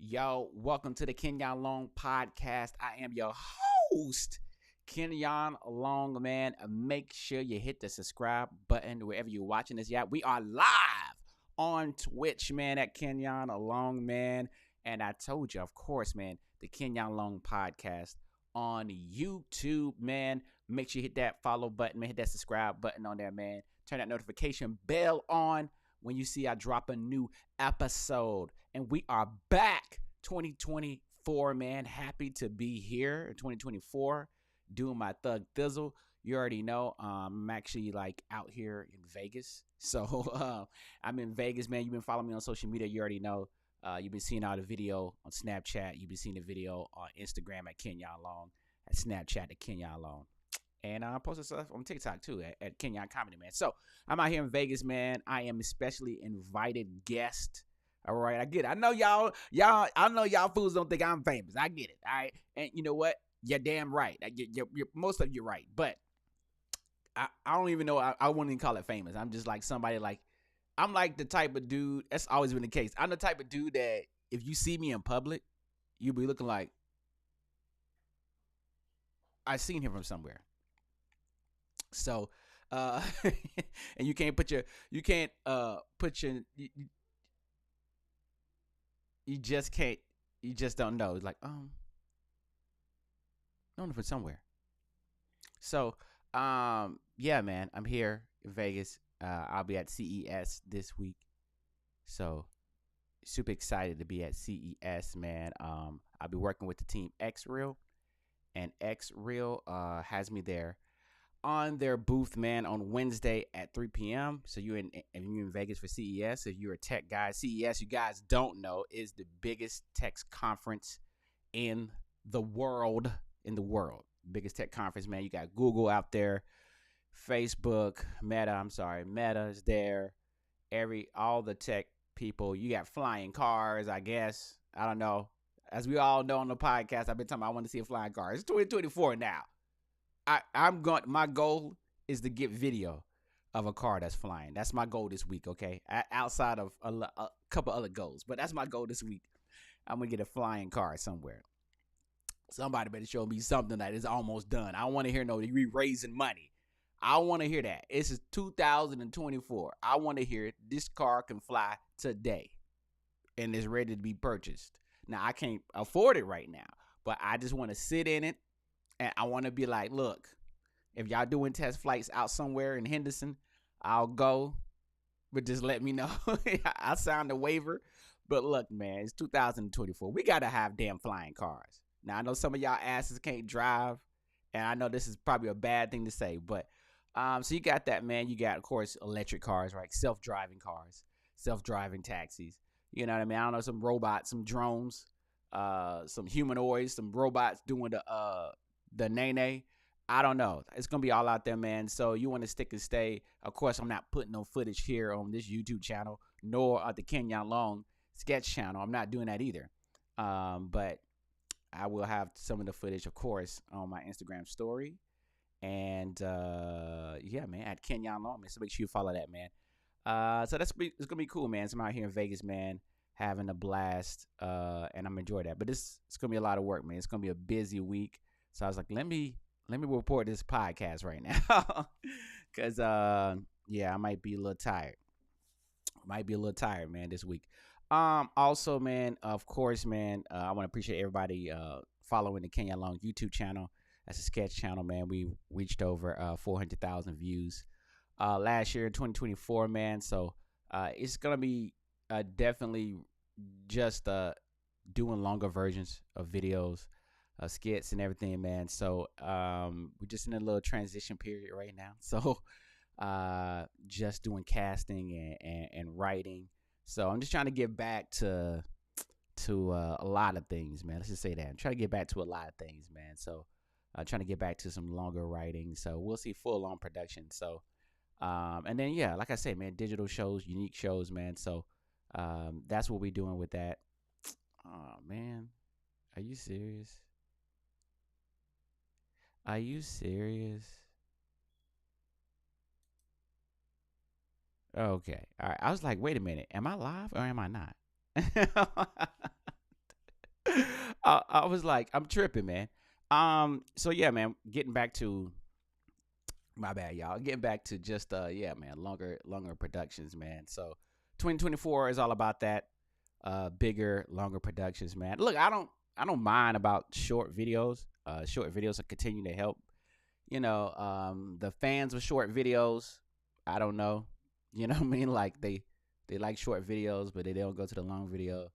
Yo, welcome to the Kenyon Long podcast. I am your host, Kenyon Long, man. Make sure you hit the subscribe button wherever you're watching this. Yeah, we are live on Twitch, man, at Kenyon Long, man. And I told you, of course, man, the Kenyon Long podcast on YouTube, man. Make sure you hit that follow button, man. Hit that subscribe button on there, man. Turn that notification bell on when you see I drop a new episode. And we are back 2024, man. Happy to be here in 2024 doing my Thug Thizzle. You already know I'm actually like out here in Vegas. So I'm in Vegas, man. You've been following me on social media. You already know. You've been seeing all the video on Snapchat. You've been seeing the video on Instagram at Kenyon Long, at Snapchat at Kenyon Long. And I posted stuff on TikTok too at Kenyon Comedy, man. So I'm out here in Vegas, man. I am especially invited guest. All right, I get it. I know I know y'all fools don't think I'm famous. I get it. All right, and you know what? You're damn right. You're most of you right, but I don't even know. I wouldn't even call it famous. I'm just like somebody like I'm like the type of dude. That's always been the case. I'm the type of dude that if you see me in public, you'll be looking like I seen him from somewhere. So, and you can't put your you just can't, you just don't know. It's like, known from somewhere. So, yeah, man, I'm here in Vegas. I'll be at CES this week. So, super excited to be at CES, man. I'll be working with the team X Real, and X Real has me there on their booth, man, on Wednesday at 3 p.m. So you're in Vegas for CES. If you're a tech guy, CES, you guys don't know, is the biggest tech conference in the world. Biggest tech conference, man. You got Google out there, Facebook, Meta is there. All the tech people. You got flying cars, I guess. I don't know. As we all know on the podcast, I've been talking about I want to see a flying car. It's 2024 now. My goal is to get video of a car that's flying. That's my goal this week, okay? Outside of a couple other goals, but that's my goal this week. I'm gonna get a flying car somewhere. Somebody better show me something that is almost done. I don't want to hear no you raising money. I want to hear that. It's 2024. I want to hear this car can fly today and is ready to be purchased. Now I can't afford it right now, but I just want to sit in it. And I want to be like, look, if y'all doing test flights out somewhere in Henderson, I'll go. But just let me know. I'll sign the waiver. But look, man, it's 2024. We got to have damn flying cars. Now, I know some of y'all asses can't drive. And I know this is probably a bad thing to say. But so you got that, man. You got, of course, electric cars, right? Self-driving cars, self-driving taxis. You know what I mean? I don't know, some robots, some drones, some humanoids, some robots doing the nene. I don't know. It's going to be all out there, man. So you want to stick and stay. Of course, I'm not putting no footage here on this YouTube channel, nor at the Kenyon Long sketch channel. I'm not doing that either. But I will have some of the footage, of course, on my Instagram story. And, yeah, man, at Kenyon Long, man. So make sure you follow that, man. So it's going to be cool, man. So I'm out here in Vegas, man, having a blast. And I'm enjoying that. But it's going to be a lot of work, man. It's going to be a busy week. So I was like, let me report this podcast right now. Because, yeah, I might be a little tired. Man, this week. Also, man, of course, man, I want to appreciate everybody following the Kenyon Long YouTube channel. That's a sketch channel, man. We reached over 400,000 views last year in 2024, man. So it's going to be definitely just doing longer versions of videos. Skits and everything, man. So we're just in a little transition period right now. So just doing casting and writing. So I'm just trying to get back to a lot of things, man. Let's just say that. I'm trying to get back to a lot of things, man. So trying to get back to some longer writing. So we'll see full on production. So and then yeah, like I said, man, digital shows, unique shows, man. So that's what we're doing with that. Oh man, are you serious? Are you serious? Okay. All right. I was like, wait a minute. Am I live or am I not? I was like, I'm tripping, man. So yeah, man, getting back to my bad, y'all. Getting back to just yeah, man, longer productions, man. So 2024 is all about that. Bigger, longer productions, man. Look, I don't mind about short videos. Short videos will continue to help. The fans of short videos, I don't know. You know what I mean? Like they like short videos, but they don't go to the long video.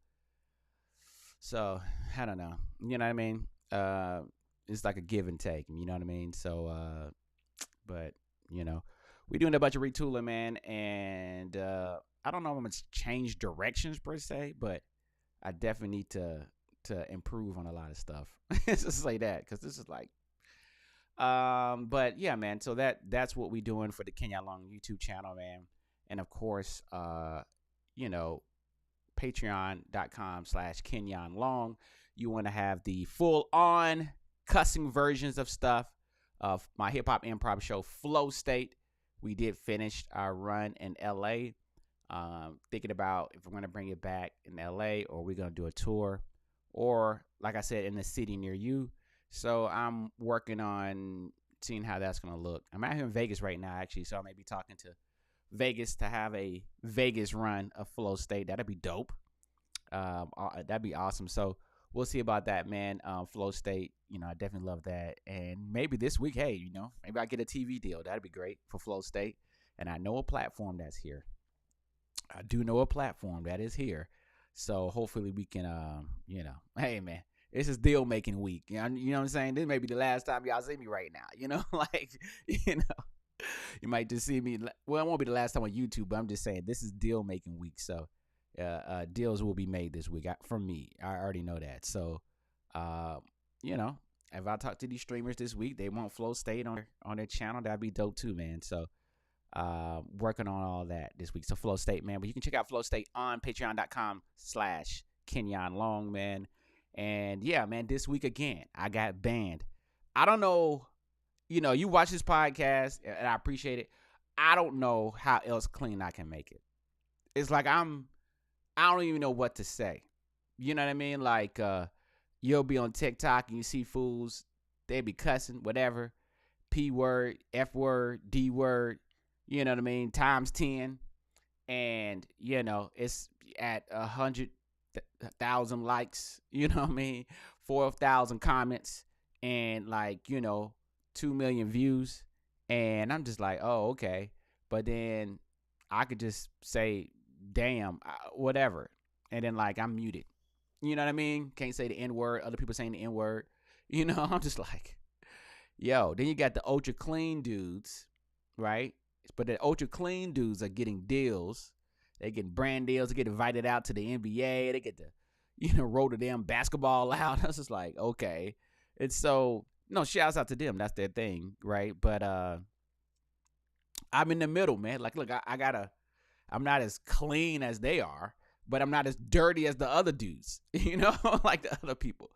So I don't know. You know what I mean? It's like a give and take. You know what I mean? So but you know, we're doing a bunch of retooling, man, and I don't know if I'm gonna change directions per se, but I definitely need to improve on a lot of stuff. Just say that, because this is like, but yeah, man. So that's what we're doing for the Kenya Long YouTube channel, man, and of course, you know, patreon.com/Kenyon Long. You want to have the full on cussing versions of stuff of my hip hop improv show, Flow State. We did finish our run in LA. Thinking about if we're going to bring it back in LA, or we're going to do a tour, or like I said, in the city near you. So I'm working on seeing how that's going to look. I'm out here in Vegas right now, actually. So I may be talking to Vegas to have a Vegas run of Flow State. That'd be dope. That'd be awesome. So we'll see about that, man. Flow State, I definitely love that. And maybe this week, hey, maybe I get a TV deal. That'd be great for Flow State. And I know a platform that's here. I do know a platform that is here. So hopefully we can, hey, man, this is deal making week. You know what I'm saying? This may be the last time y'all see me right now. Like, you might just see me. Well, it won't be the last time on YouTube, but I'm just saying this is deal making week. So deals will be made this week from me. I already know that. So, if I talk to these streamers this week, they want Flow State on their channel. That'd be dope too, man. So, working on all that this week. So Flow State, man. But you can check out Flow State on patreon.com/Kenyon Long, man. And yeah, man, this week again, I got banned. I don't know. You watch this podcast, and I appreciate it. I don't know how else clean I can make it. It's like I don't even know what to say. You know what I mean? Like, you'll be on TikTok and you see fools, they be cussing, whatever. P word, F word, D word, you know what I mean? Times 10. And, it's at 100,000 likes, you know what I mean? 4,000 comments and 2 million views. And I'm just like, oh, okay. But then I could just say, damn, whatever. And then I'm muted. You know what I mean? Can't say the N word. Other people saying the N word. I'm just like, yo. Then you got the ultra clean dudes, right? But the ultra clean dudes are getting deals. They get brand deals. They get invited out to the NBA. They get to, roll the damn basketball out. I was just like, okay. And so, shouts out to them. That's their thing, right? But I'm in the middle, man. Like, look, I'm not as clean as they are, but I'm not as dirty as the other dudes, like the other people.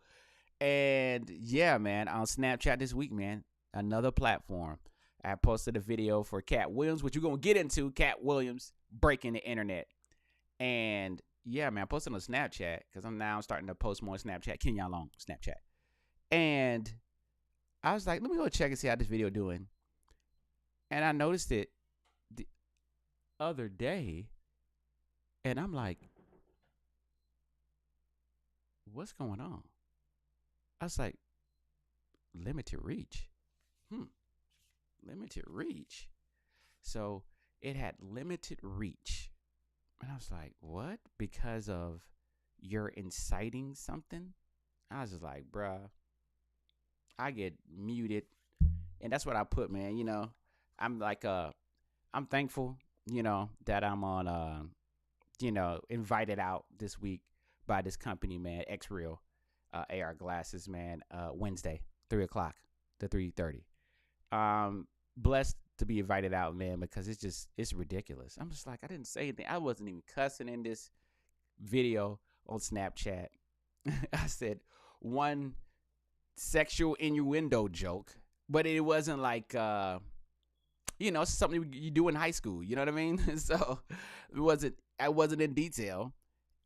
And yeah, man, on Snapchat this week, man, another platform. I posted a video for Katt Williams, which we're going to get into. Katt Williams breaking the internet. And yeah, man, I posted on Snapchat because I'm now starting to post more Snapchat. Kenyon Long Snapchat. And I was like, let me go check and see how this video doing. And I noticed it the other day. And I'm like, what's going on? I was like, limited reach. Limited reach. So it had limited reach. And I was like, what? Because of you're inciting something? I was just like, bruh, I get muted. And that's what I put, man. I'm like, I'm thankful, that I'm on, invited out this week by this company, man, X Real AR glasses, man, Wednesday, 3 o'clock to 3:30. Blessed to be invited out, man, because it's ridiculous. I'm just like, I didn't say anything. I wasn't even cussing in this video on Snapchat. I said one sexual innuendo joke, but it wasn't like, something you do in high school. You know what I mean? So I wasn't in detail.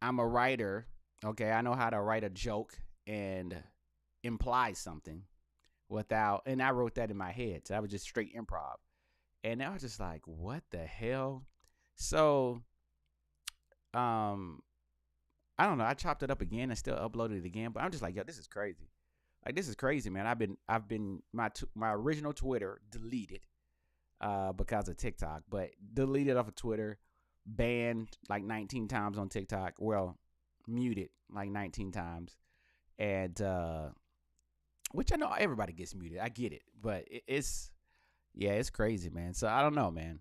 I'm a writer. Okay. I know how to write a joke and imply something without, and I wrote that in my head. So I was just straight improv. And I was just like, what the hell? So, I don't know. I chopped it up again and still uploaded it again, but I'm just like, yo, this is crazy. Like, this is crazy, man. I've been my original Twitter deleted because of TikTok, but deleted off of Twitter, banned like 19 times on TikTok. Well, muted like 19 times, and which I know everybody gets muted. I get it, but it's crazy, man. So I don't know, man.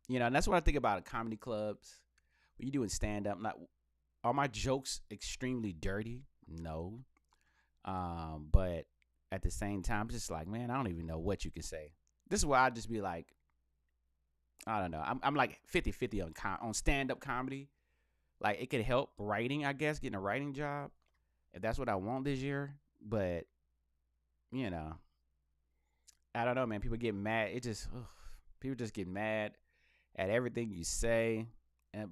And that's what I think about comedy clubs. When you're doing stand up, like, are my jokes extremely dirty? No. But at the same time, it's just like, man, I don't even know what you can say. This is why I just be like, I don't know. I'm like 50-50 on stand-up comedy. Like, it could help writing, I guess, getting a writing job, if that's what I want this year. But, I don't know, man. People get mad. People just get mad at everything you say.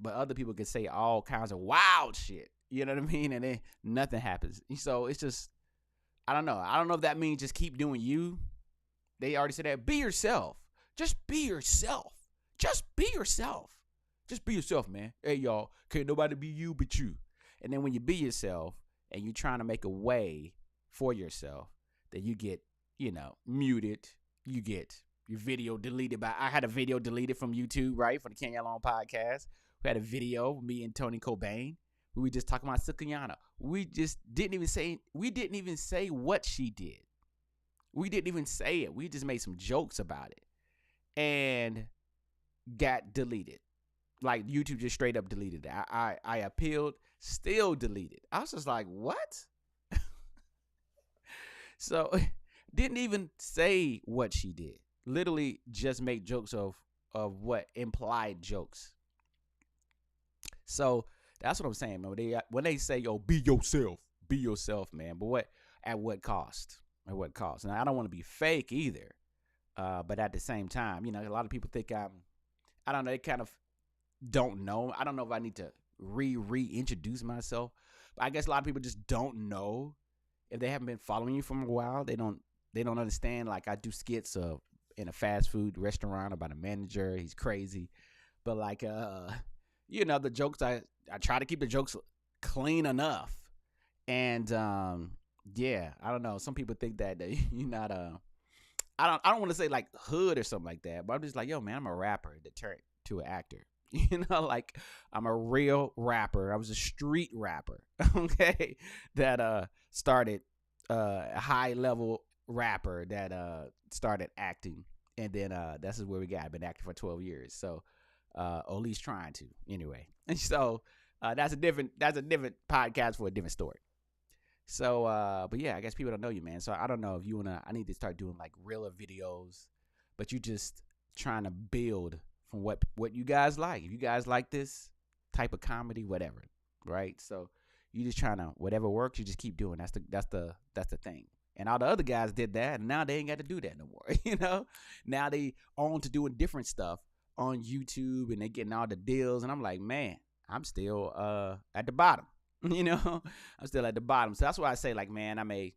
But other people can say all kinds of wild shit. You know what I mean? And then nothing happens. So it's just, I don't know. I don't know if that means just keep doing you. They already said that. Be yourself. Just be yourself. Just be yourself. Just be yourself, man. Hey, y'all. Can't nobody be you but you. And then when you be yourself and you're trying to make a way for yourself, then you get, muted. You get your video deleted I had a video deleted from YouTube, right? For the Kenya Long podcast. We had a video of me and Tony Cobain. We were just talking about Sukanyana. We didn't even say what she did. We didn't even say it. We just made some jokes about it. And got deleted. Like, YouTube just straight up deleted it. I appealed, still deleted. I was just like, what? So, didn't even say what she did. Literally just make jokes of what implied jokes. So, that's what I'm saying, man. When they say, yo, be yourself, man. But at what cost? At what cost? And I don't want to be fake either. But at the same time, a lot of people think I don't know, they kind of don't know. I don't know if I need to reintroduce myself. But I guess a lot of people just don't know. If they haven't been following you for a while, they don't understand. Like, I do skits in a fast food restaurant about a manager. He's crazy. But like, the jokes, I try to keep the jokes clean enough. And I don't know. Some people think that you're not I don't want to say like hood or something like that, but I'm just like, yo, man, I'm a rapper that turned to an actor. Like, I'm a real rapper. I was a street rapper, okay, that started a high level rapper that started acting, and then this is where we got. I've been acting for 12 years, so or at least trying to anyway. And so that's a different podcast for a different story. So, but yeah, I guess people don't know you, man. So I don't know if you I need to start doing like realer videos, but you just trying to build from what you guys like. If you guys like this type of comedy, whatever, right? So you just trying to, whatever works, you just keep doing. That's the thing. And all the other guys did that, and now they ain't got to do that no more. Now they on to doing different stuff on YouTube, and they getting all the deals. And I'm like, man, I'm still at the bottom. I'm still at the bottom. So that's why I say, like, man, I may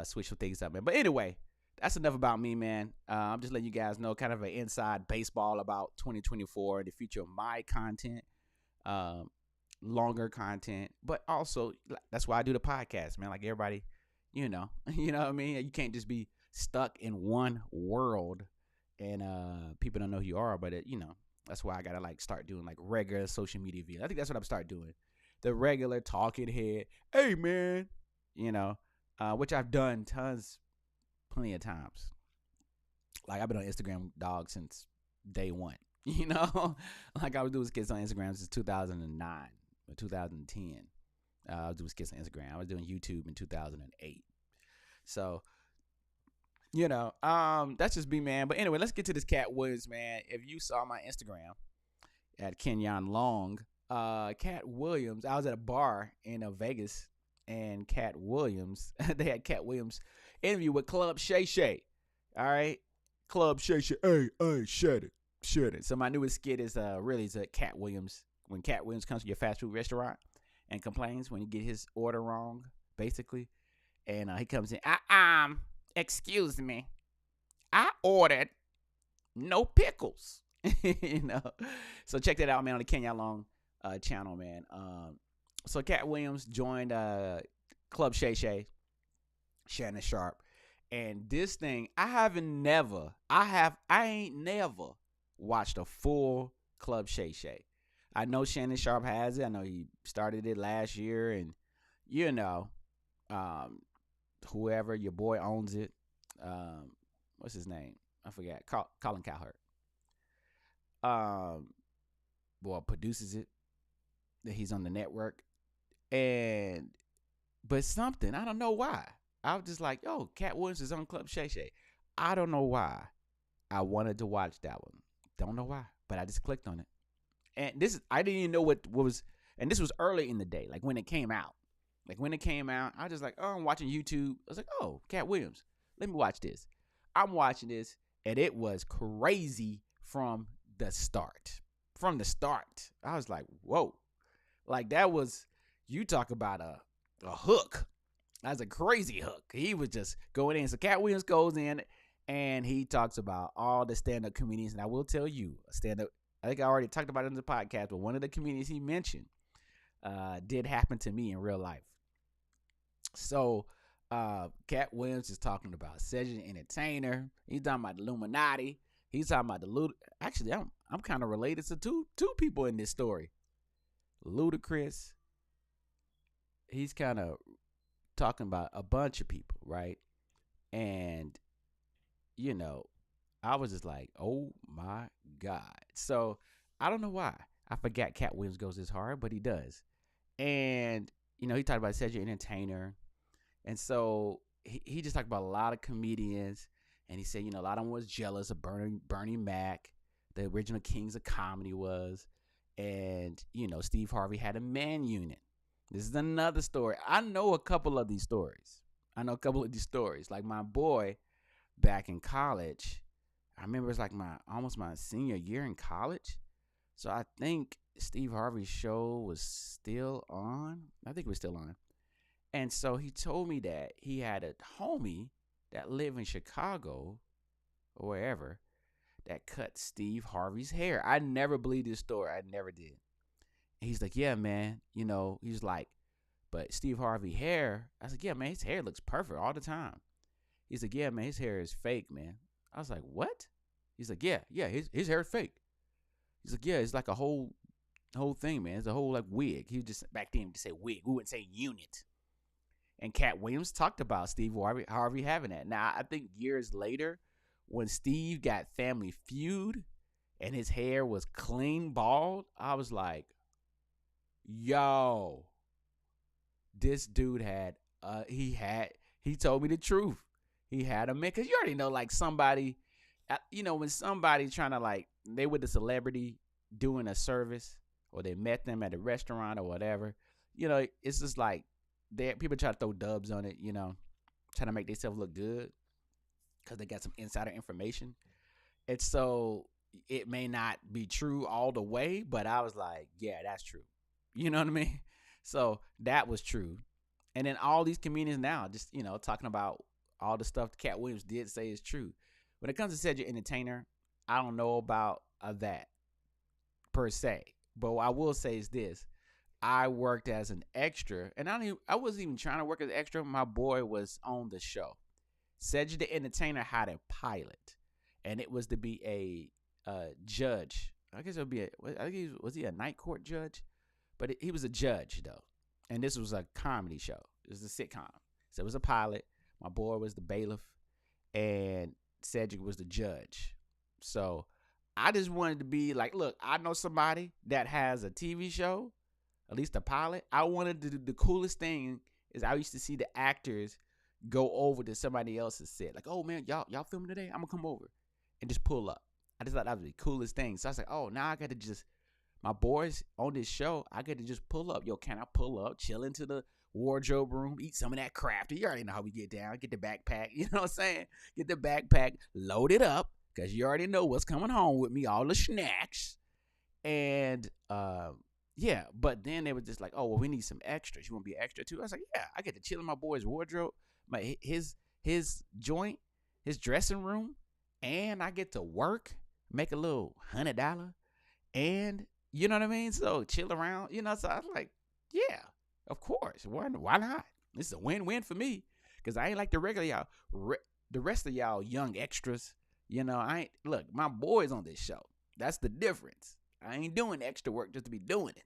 switch some things up, man. But anyway, that's enough about me, man. I'm just letting you guys know kind of an inside baseball about 2024 and the future of my content, longer content. But also, that's why I do the podcast, man. Like, everybody, you know what I mean? You can't just be stuck in one world and people don't know who you are, but that's why I gotta like start doing like regular social media videos. I think that's what I'm start doing. The regular talking head. Hey, man. Which I've done plenty of times. Like, I've been on Instagram, dog, since day one. Like, I was doing skits on Instagram since 2009 or 2010. I was doing skits on Instagram. I was doing YouTube in 2008. So, that's just me, man. But anyway, let's get to this Katt Williams, man. If you saw my Instagram at Kenyon Long, Katt Williams, I was at a bar in Vegas, and Katt Williams, they had Katt Williams interview with Club Shay Shay. All right, Club Shay Shay. Hey, shut it. So my newest skit is really Katt Williams. When Katt Williams comes to your fast food restaurant, and complains when he get his order wrong, basically. And he comes in, excuse me, I ordered no pickles. you know. So check that out, man, on the Kenya Long channel, man. So Katt Williams joined Club Shay Shay, Shannon Sharp. And this thing, I ain't never watched a full Club Shay Shay. I know Shannon Sharp has it. I know he started it last year, and you know, whoever your boy owns it. What's his name? I forgot. Colin Cowherd. Produces it. That he's on the network, but something, I don't know why. I was just like, yo, Katt Williams is on Club Shay Shay. I don't know why. I wanted to watch that one. Don't know why, but I just clicked on it. And I didn't even know what was, and this was early in the day, like when it came out. I was just like, oh, I'm watching YouTube. I was like, oh, Katt Williams. Let me watch this. I'm watching this, and it was crazy from the start. I was like, whoa. Like, that was, you talk about a hook. That's a crazy hook. He was just going in. So Katt Williams goes in, and he talks about all the stand-up comedians. And I will tell you, I think I already talked about it in the podcast, but one of the comedians he mentioned did happen to me in real life. So Katt Williams is talking about Cedric the Entertainer. He's talking about the Illuminati. He's talking about actually, I'm kind of related to two people in this story. Ludacris. He's kind of talking about a bunch of people, right? And, you know, I was just like, oh my God. So I don't know why. I forgot Katt Williams goes this hard, but he does. And, you know, he talked about Cedric the Entertainer. And so he just talked about a lot of comedians. And he said, you know, a lot of them was jealous of Bernie Mac, the original Kings of Comedy was. And, you know, Steve Harvey had a man unit. This is another story. I know a couple of these stories. Like my boy back in college, I remember it was like almost my senior year in college. So I think Steve Harvey's show was still on. I think it was still on. And so he told me that he had a homie that lived in Chicago or wherever that cut Steve Harvey's hair. I never believed this story. I never did. And he's like, yeah, man. You know, he's like, but Steve Harvey hair. I was like, yeah, man, his hair looks perfect all the time. He's like, yeah, man, his hair is fake, man. I was like, what? He's like, yeah, his hair is fake. He's like, yeah, it's like a whole thing, man. It's a whole like wig. He just back then to say wig. We wouldn't say unit. And Katt Williams talked about Steve Harvey having that. Now, I think years later, when Steve got Family Feud and his hair was clean bald, I was like, yo, this dude had, he told me the truth. He had a man, because you already know, like somebody, you know, when somebody trying to like, they with a celebrity doing a service or they met them at a restaurant or whatever, you know, it's just like, people try to throw dubs on it, you know, trying to make themselves look good because they got some insider information. And so it may not be true all the way, but I was like, yeah, that's true. You know what I mean? So that was true. And then all these comedians now just, you know, talking about all the stuff Katt Williams did say is true. When it comes to Cedric Entertainer, I don't know about that per se. But what I will say is this. I worked as an extra, and I wasn't even trying to work as an extra. My boy was on the show. Cedric the Entertainer had a pilot, and it was to be a judge. I guess it would be was he a night court judge? But he was a judge, though. And this was a comedy show. It was a sitcom. So it was a pilot. My boy was the bailiff, and Cedric was the judge. So I just wanted to be like, look, I know somebody that has a TV show, at least a pilot. I wanted to do the coolest thing is I used to see the actors go over to somebody else's set. Like, oh, man, y'all filming today? I'm going to come over and just pull up. I just thought that was the coolest thing. So I was like, oh, now I got to just, my boys on this show, I get to just pull up. Yo, can I pull up, chill into the wardrobe room, eat some of that craft? You already know how we get down. Get the backpack, you know what I'm saying? Get the backpack, load it up, because you already know what's coming home with me, all the snacks. And Yeah, but then they were just like, oh, well, we need some extras. You want to be extra too? I was like, yeah, I get to chill in my boy's wardrobe, his joint, his dressing room, and I get to work, make a little $100, and you know what I mean. So chill around, you know. So I was like, yeah, of course. Why not? This is a win-win for me because I ain't like the regular y'all, the rest of y'all young extras. You know, I ain't look. My boy's on this show. That's the difference. I ain't doing extra work just to be doing it.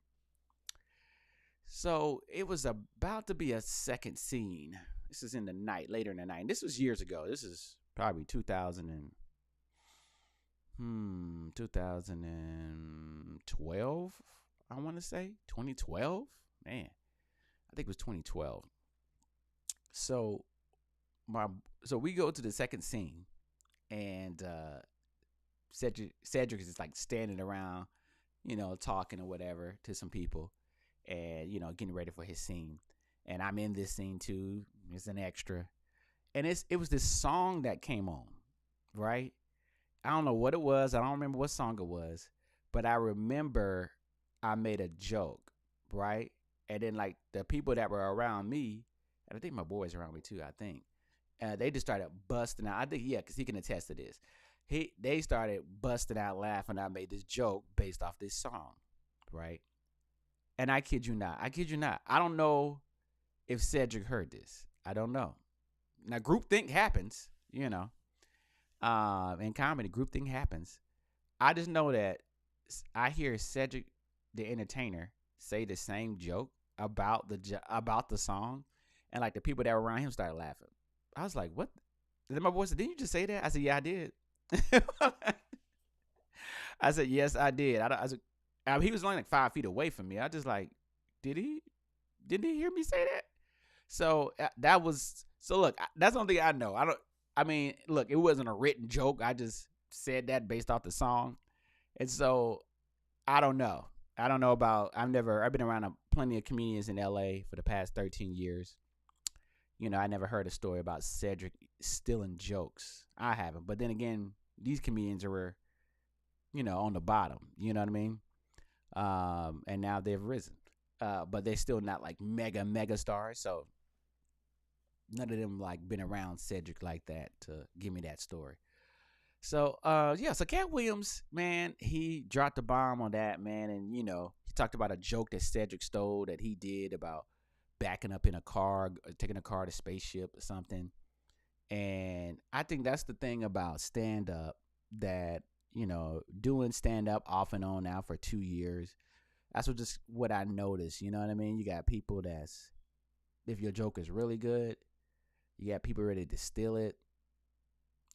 So it was about to be a second scene. This is in the night, later in the night. And this was years ago. This is probably 2012. I want to say 2012. Man, I think it was 2012. So so we go to the second scene, and Cedric is like standing around, you know, talking or whatever to some people, and you know, getting ready for his scene. And I'm in this scene too. It's an extra, and it was this song that came on, right? I don't know what it was. I don't remember what song it was, but I remember I made a joke, right? And then like the people that were around me, and I think my boys around me too. I think they just started busting out. I think because he can attest to this. They started busting out laughing. I made this joke based off this song, right? And I kid you not. I don't know if Cedric heard this. I don't know. Now, groupthink happens, you know. In comedy, groupthink happens. I just know that I hear Cedric, the entertainer, say the same joke about the song, and like the people that were around him started laughing. I was like, "What?" And then my boy said, "Didn't you just say that?" I said, "Yeah, I did." I said, "Yes, I did." He was only like 5 feet away from me. I just like, didn't he hear me say that? So that was look. That's the only thing I know. I mean, look, it wasn't a written joke. I just said that based off the song, and so I don't know. I don't know about. I've been around plenty of comedians in L.A. for the past 13 years. You know, I never heard a story about Cedric stealing jokes. I haven't. But then again, these comedians were, you know, on the bottom. You know what I mean? And now they've risen. But they're still not like mega stars. So none of them like been around Cedric like that to give me that story. So so Katt Williams, man, he dropped the bomb on that, man, and you know, he talked about a joke that Cedric stole that he did about backing up in a car, taking a car to spaceship or something. And I think that's the thing about stand up, that, you know, doing stand up off and on now for 2 years. That's what I noticed. You know what I mean? You got people if your joke is really good, you got people ready to steal it.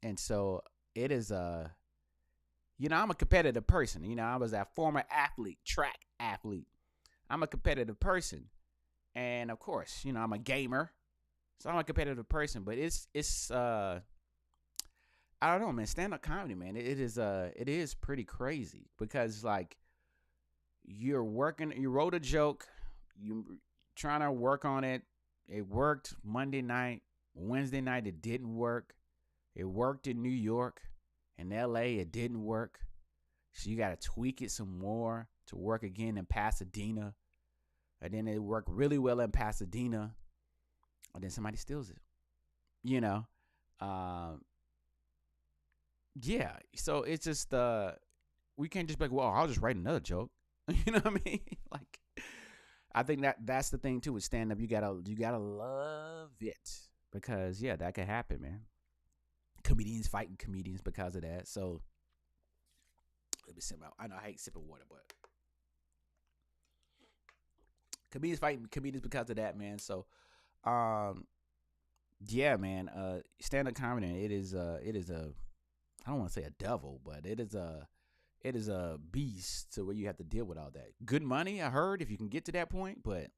And so it is you know, I'm a competitive person. You know, I was a former athlete, track athlete. I'm a competitive person. And of course, you know, I'm a gamer. So I'm a competitive person, but it's I don't know, man. Stand up comedy, man. It is pretty crazy because like you wrote a joke, you trying to work on it. It worked Monday night, Wednesday night it didn't work. It worked in New York, in LA it didn't work. So you got to tweak it some more to work again in Pasadena. And then it worked really well in Pasadena. And then somebody steals it. You know? Yeah. So it's just, we can't just be like, well, I'll just write another joke. You know what I mean? Like, I think that's the thing too with stand up. You gotta love it. Because yeah, that could happen, man. Comedians fighting comedians because of that. So let me sip out. I know I hate sipping water, but comedians fighting comedians because of that, man. So yeah, man. Stand-up comedy, it is a I don't want to say a devil, but it is a beast to where you have to deal with all that. Good money, I heard, if you can get to that point, but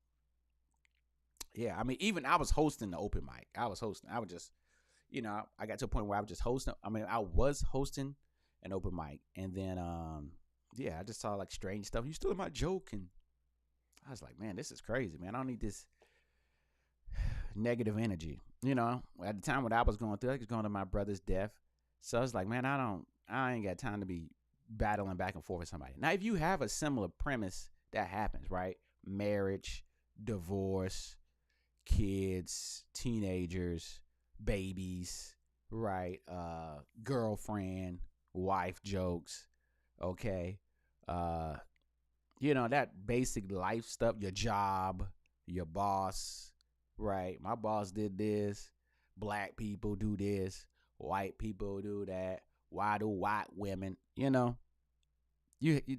yeah, I mean, even I was hosting the open mic. I was just, you know, I got to a point where I was just hosting. I mean, I was hosting an open mic, and then yeah, I just saw like strange stuff. You stole my joke, and I was like, man, this is crazy, man. I don't need this negative energy. You know, at the time when I was going through, I was going to my brother's death. So I was like, man, I ain't got time to be battling back and forth with somebody. Now, if you have a similar premise that happens, right? Marriage, divorce, kids, teenagers, babies, right? Girlfriend, wife jokes, okay? Uh, that basic life stuff, your job, your boss, right? My boss did this. Black people do this. White people do that. Why do white women,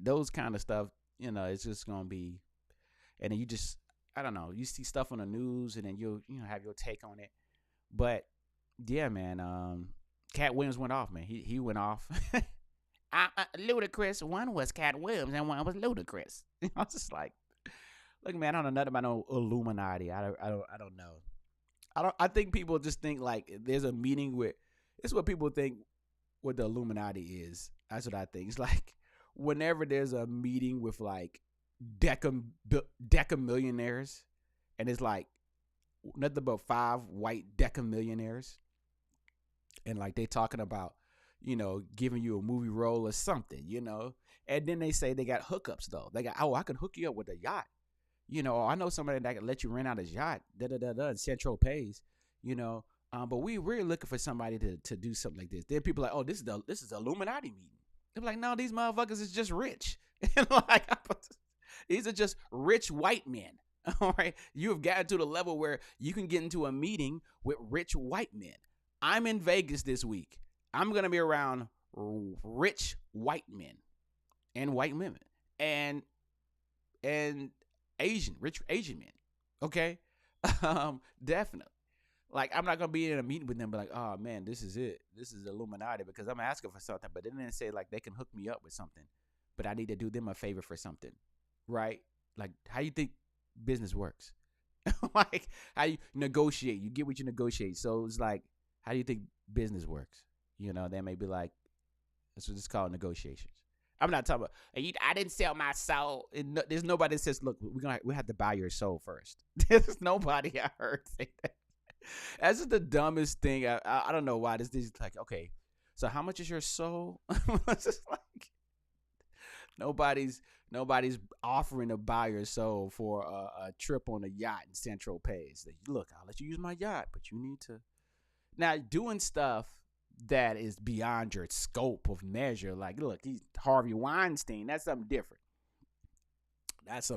those kind of stuff, it's just going to be, and then you just, I don't know, you see stuff on the news and then you have your take on it. But yeah, man, Katt Williams went off, man. He went off. Ludacris. One was Katt Williams and one was Ludacris. I was just like, look, man, I don't know nothing about no Illuminati. I don't know. I think people just think like there's a meeting with. It's what people think what the Illuminati is. That's what I think. It's like whenever there's a meeting with like deca millionaires, and it's like nothing but 5 white deca millionaires, and like they talking about, giving you a movie role or something, and then they say they got hookups though. They got, I can hook you up with a yacht, I know somebody that can let you rent out his yacht, in Central Pays, but we really looking for somebody to do something like this. Then people are like, oh, this is the Illuminati meeting. They're like, no, these motherfuckers is just rich. And like, these are just rich white men. All right. You have gotten to the level where you can get into a meeting with rich white men. I'm in Vegas this week. I'm going to be around rich white men and white women and rich Asian men. Okay. Definitely. Like, I'm not going to be in a meeting with them, but like, oh man, this is it. This is Illuminati because I'm asking for something, but then they say like they can hook me up with something, but I need to do them a favor for something. Right. Like, how you think business works? Like, how you negotiate, you get what you negotiate. So it's like, how do you think business works? They may be like, that's what it's called, negotiations. I'm not talking about, I didn't sell my soul. There's nobody that says, look, we have to buy your soul first. There's nobody I heard say that. That's just the dumbest thing. I don't know why this is like, okay, so how much is your soul? It's just like, nobody's offering to buy your soul for a trip on a yacht in Central Pays. Like, look, I'll let you use my yacht, but you need to. Now, doing stuff that is beyond your scope of measure, like, look, he's Harvey Weinstein, that's something different. That's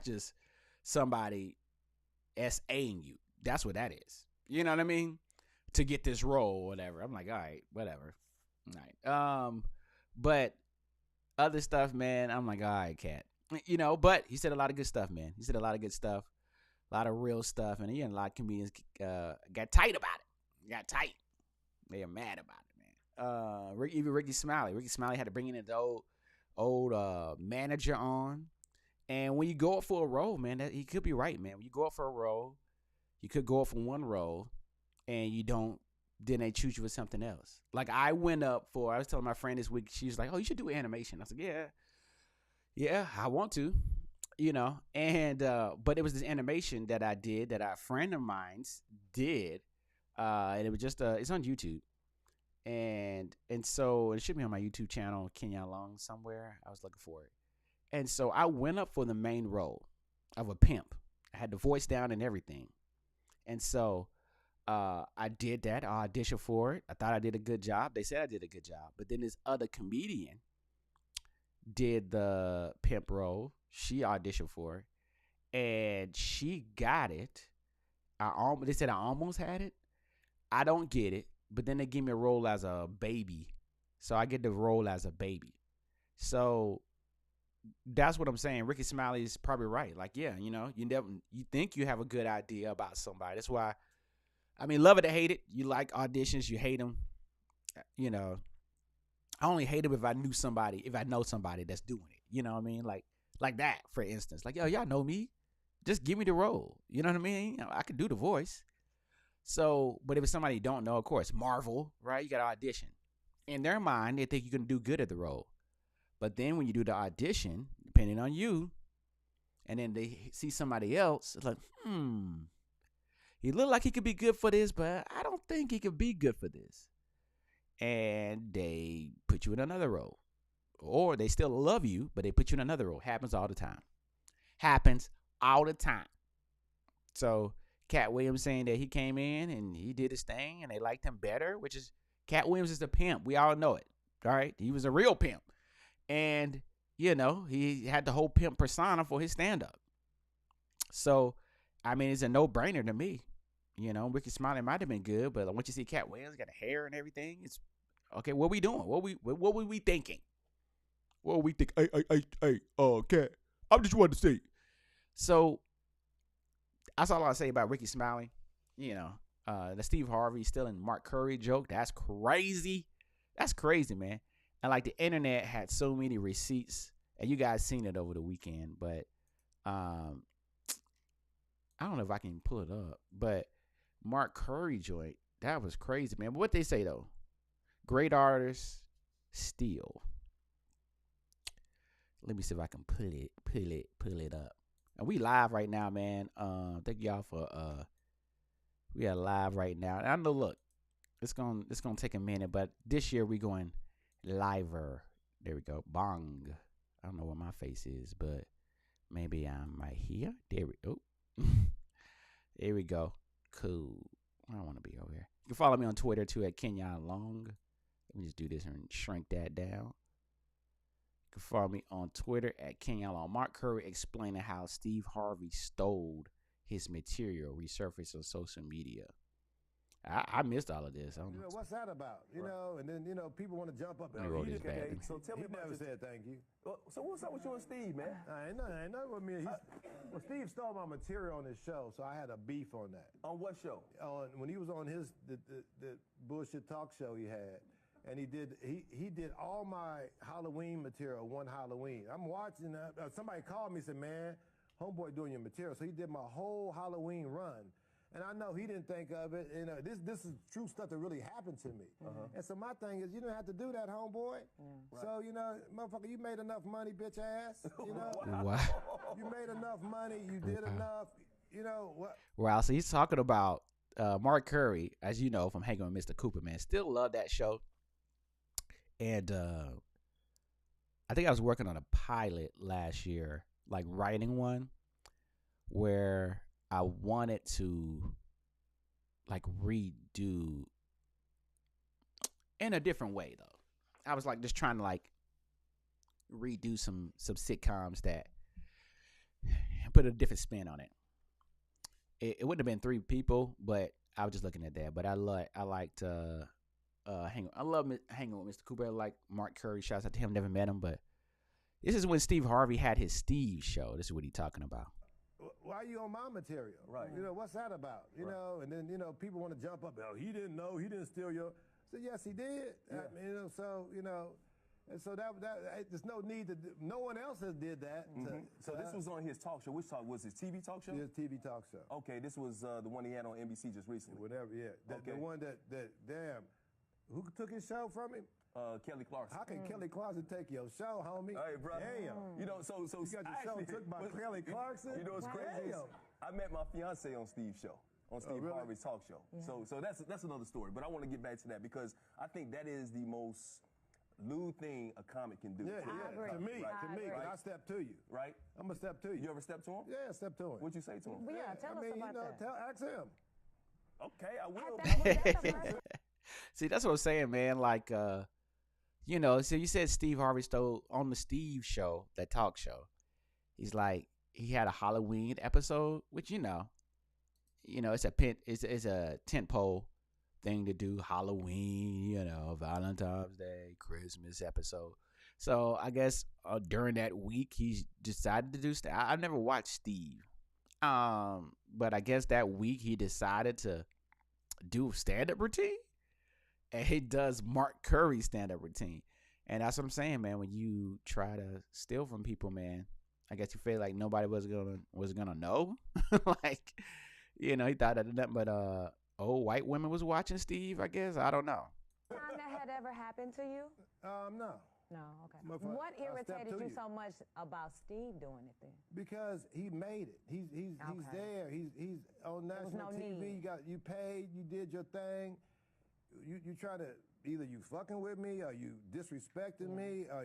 just somebody SAing you. That's what that is. You know what I mean? To get this role or whatever. I'm like, all right, whatever. All right. But other stuff, man, I'm like, all right, Katt. But he said a lot of good stuff, man. He said a lot of good stuff, a lot of real stuff, and a lot of comedians got tight about it. Got tight. They are mad about it, man. Even Ricky Smiley. Ricky Smiley had to bring in his old manager on. And when you go up for a role, man, he could be right, man. When you go up for a role, you could go up for one role, and you don't. Then they choose you for something else. Like I was telling my friend this week, she was like, oh, you should do animation. I was like, yeah, I want to, and, but it was this animation that I did that a friend of mine's did. And it was just, it's on YouTube. And so it should be on my YouTube channel, Kenya Long somewhere. I was looking for it. And so I went up for the main role of a pimp. I had the voice down and everything. And so I did that. I auditioned for it. I thought I did a good job. They said I did a good job. But then this other comedian did the pimp role. She auditioned for it. And she got it. They said I almost had it. I don't get it. But then they give me a role as a baby. So I get the role as a baby. So that's what I'm saying. Ricky Smiley is probably right. Like, yeah, you think you have a good idea about somebody. That's why, love it or hate it. You like auditions, you hate them. I only hate them if I know somebody that's doing it. You know what I mean? Like that, for instance. Like, yo, y'all know me. Just give me the role. You know what I mean? I could do the voice. So, but if it's somebody you don't know, of course, Marvel, right? You got to audition. In their mind, they think you're going to do good at the role. But then when you do the audition, depending on you, and then they see somebody else, it's like, he looked like he could be good for this, but I don't think he could be good for this. And they put you in another role. Or they still love you, but they put you in another role. Happens all the time. Happens all the time. So Katt Williams saying that he came in and he did his thing and they liked him better, which is Katt Williams is the pimp. We all know it. All right. He was a real pimp. And, he had the whole pimp persona for his stand up. So, I mean, it's a no brainer to me. Ricky Smiley might have been good, but once you see Katt Williams got a hair and everything, it's okay. What we doing? What were we thinking? What were we think? Hey, Katt, I just wanted to say. So that's all I'll say about Ricky Smiley. The Steve Harvey still in Mark Curry joke. That's crazy. That's crazy, man. And like the internet had so many receipts, and you guys seen it over the weekend, but I don't know if I can pull it up, but Mark Curry joint, that was crazy, man. But what they say though, great artists steal. Let me see if I can pull it up. And we live right now, man. Thank y'all for we are live right now. And I know, look, it's gonna take a minute, but this year we going liver. There we go. Bong. I don't know where my face is, but maybe I'm right here. There we go. There we go. Cool. I don't want to be over here. You can follow me on Twitter too at Kenyon Long. Let me just do this and shrink that down. You can follow me on Twitter at Kenyon Long. Mark Curry explaining how Steve Harvey stole his material resurfaced on social media. I missed all of this. I don't know. What's that about? And then people want to jump up. Let me roll this back. So tell me about never said thank you. So what's up with you and Steve, man? I ain't nothing with me. Well, Steve stole my material on his show, so I had a beef on that. On what show? When he was on his the bullshit talk show he had, and he did all my Halloween material one Halloween. I'm watching. Somebody called me and said, "Man, homeboy doing your material." So he did my whole Halloween run. And I know he didn't think of it. This is true stuff that really happened to me. And so my thing is, you don't have to do that, homeboy. Right. So, motherfucker, you made enough money, bitch ass. Wow. You made enough money. You did enough. What? Wow. So he's talking about Mark Curry, as you know, from hanging with Mr. Cooper, man. Still love that show. And I think I was working on a pilot last year, like writing one, where I wanted to like redo in a different way though. I was like just trying to like redo some sitcoms that put a different spin on it. It wouldn't have been 3 people, but I was just looking at that. But I liked hanging with Mr. Cooper. I like Mark Curry. Shouts out to him. Never met him, but this is when Steve Harvey had his Steve show. This is what he's talking about. Why are you on my material? Right. What's that about? And then, people want to jump up. Oh, he didn't know. He didn't steal your. So, yes, he did. Yeah. And so that there's no need to do, no one else has did that. So this was on his talk show. Which talk was his TV talk show? His TV talk show. Okay, this was the one he had on NBC just recently. Whatever, yeah. The one that damn, who took his show from him? Kelly Clarkson. How can Kelly Clarkson take your show, homie? Hey, brother. Damn. So you got your show took by Kelly Clarkson? You know what's crazy? I met my fiance on Steve's show, on Steve Harvey's talk show. Yeah. So that's another story. But I want to get back to that because I think that is the most lewd thing a comic can do. Yeah. To me, I step to you. Right? I'm gonna step to you. You ever step to him? Yeah, step to him. What'd you say to him? Well, yeah, tell us about that. Ask him. Okay, I will. See, that's what I'm saying, man. Like, so you said Steve Harvey stole on the Steve show, that talk show. He's like, he had a Halloween episode, which it's a tentpole thing to do. Halloween, Valentine's Day, Christmas episode. So I guess during that week he decided to do. I've never watched Steve, but I guess that week he decided to do stand-up routine. And he does Mark Curry's stand-up routine. And that's what I'm saying, man. When you try to steal from people, man, I guess you feel like nobody was gonna know. Like, he thought that nothing but old white women was watching Steve, I guess. I don't know. Time that had ever happened to you? No. No, okay. What irritated you so much about Steve doing it then? Because he made it. He's there. He's on national TV. You paid. You did your thing. You try to either you fucking with me or you disrespecting me or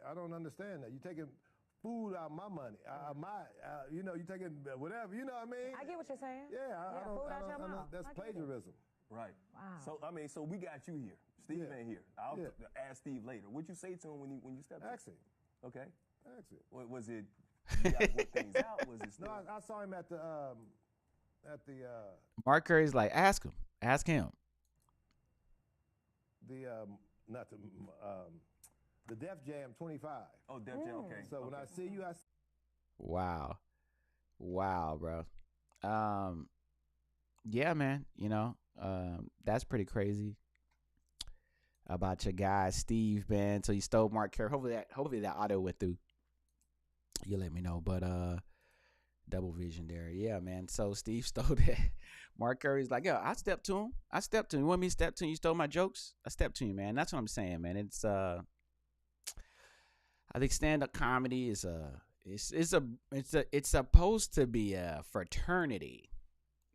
I don't understand that. You taking food out of my money. You know, you taking whatever. You know what I mean? I get what you're saying. Yeah, food out your mouth. That's plagiarism. Right. Wow. So we got you here. Steve ain't here. I'll ask Steve later. What'd you say to him when you stepped in? Ask him. Okay. Ask him. Was it? You guys work things out? Was it? No, I saw him at the. Mark Curry's like, ask him. Ask him. The Def Jam 25. Oh, Def Jam. Okay. So when I see you, Wow, bro. Yeah, man. You know, that's pretty crazy about your guy Steve, man. So you stole Mark Curry. Hopefully that audio went through. You let me know, but double vision there. Yeah, man. So Steve stole that. Mark Curry's like, yo, I stepped to him. You want me to step to him? You stole my jokes? I stepped to you, man. That's what I'm saying, man. It's I think stand-up comedy is it's supposed to be a fraternity,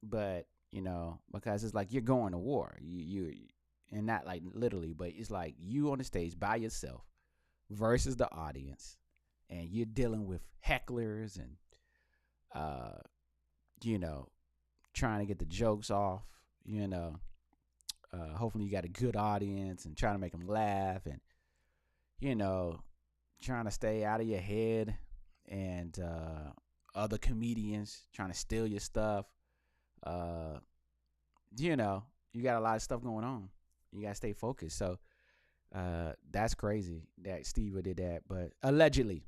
but you know, because it's like you're going to war. You and not like literally, but it's like you on the stage by yourself versus the audience, and you're dealing with hecklers and you know, trying to get the jokes off, you know, hopefully you got a good audience and trying to make them laugh and, you know, trying to stay out of your head and other comedians trying to steal your stuff. You know, you got a lot of stuff going on. You got to stay focused. So that's crazy that Steve did that. But allegedly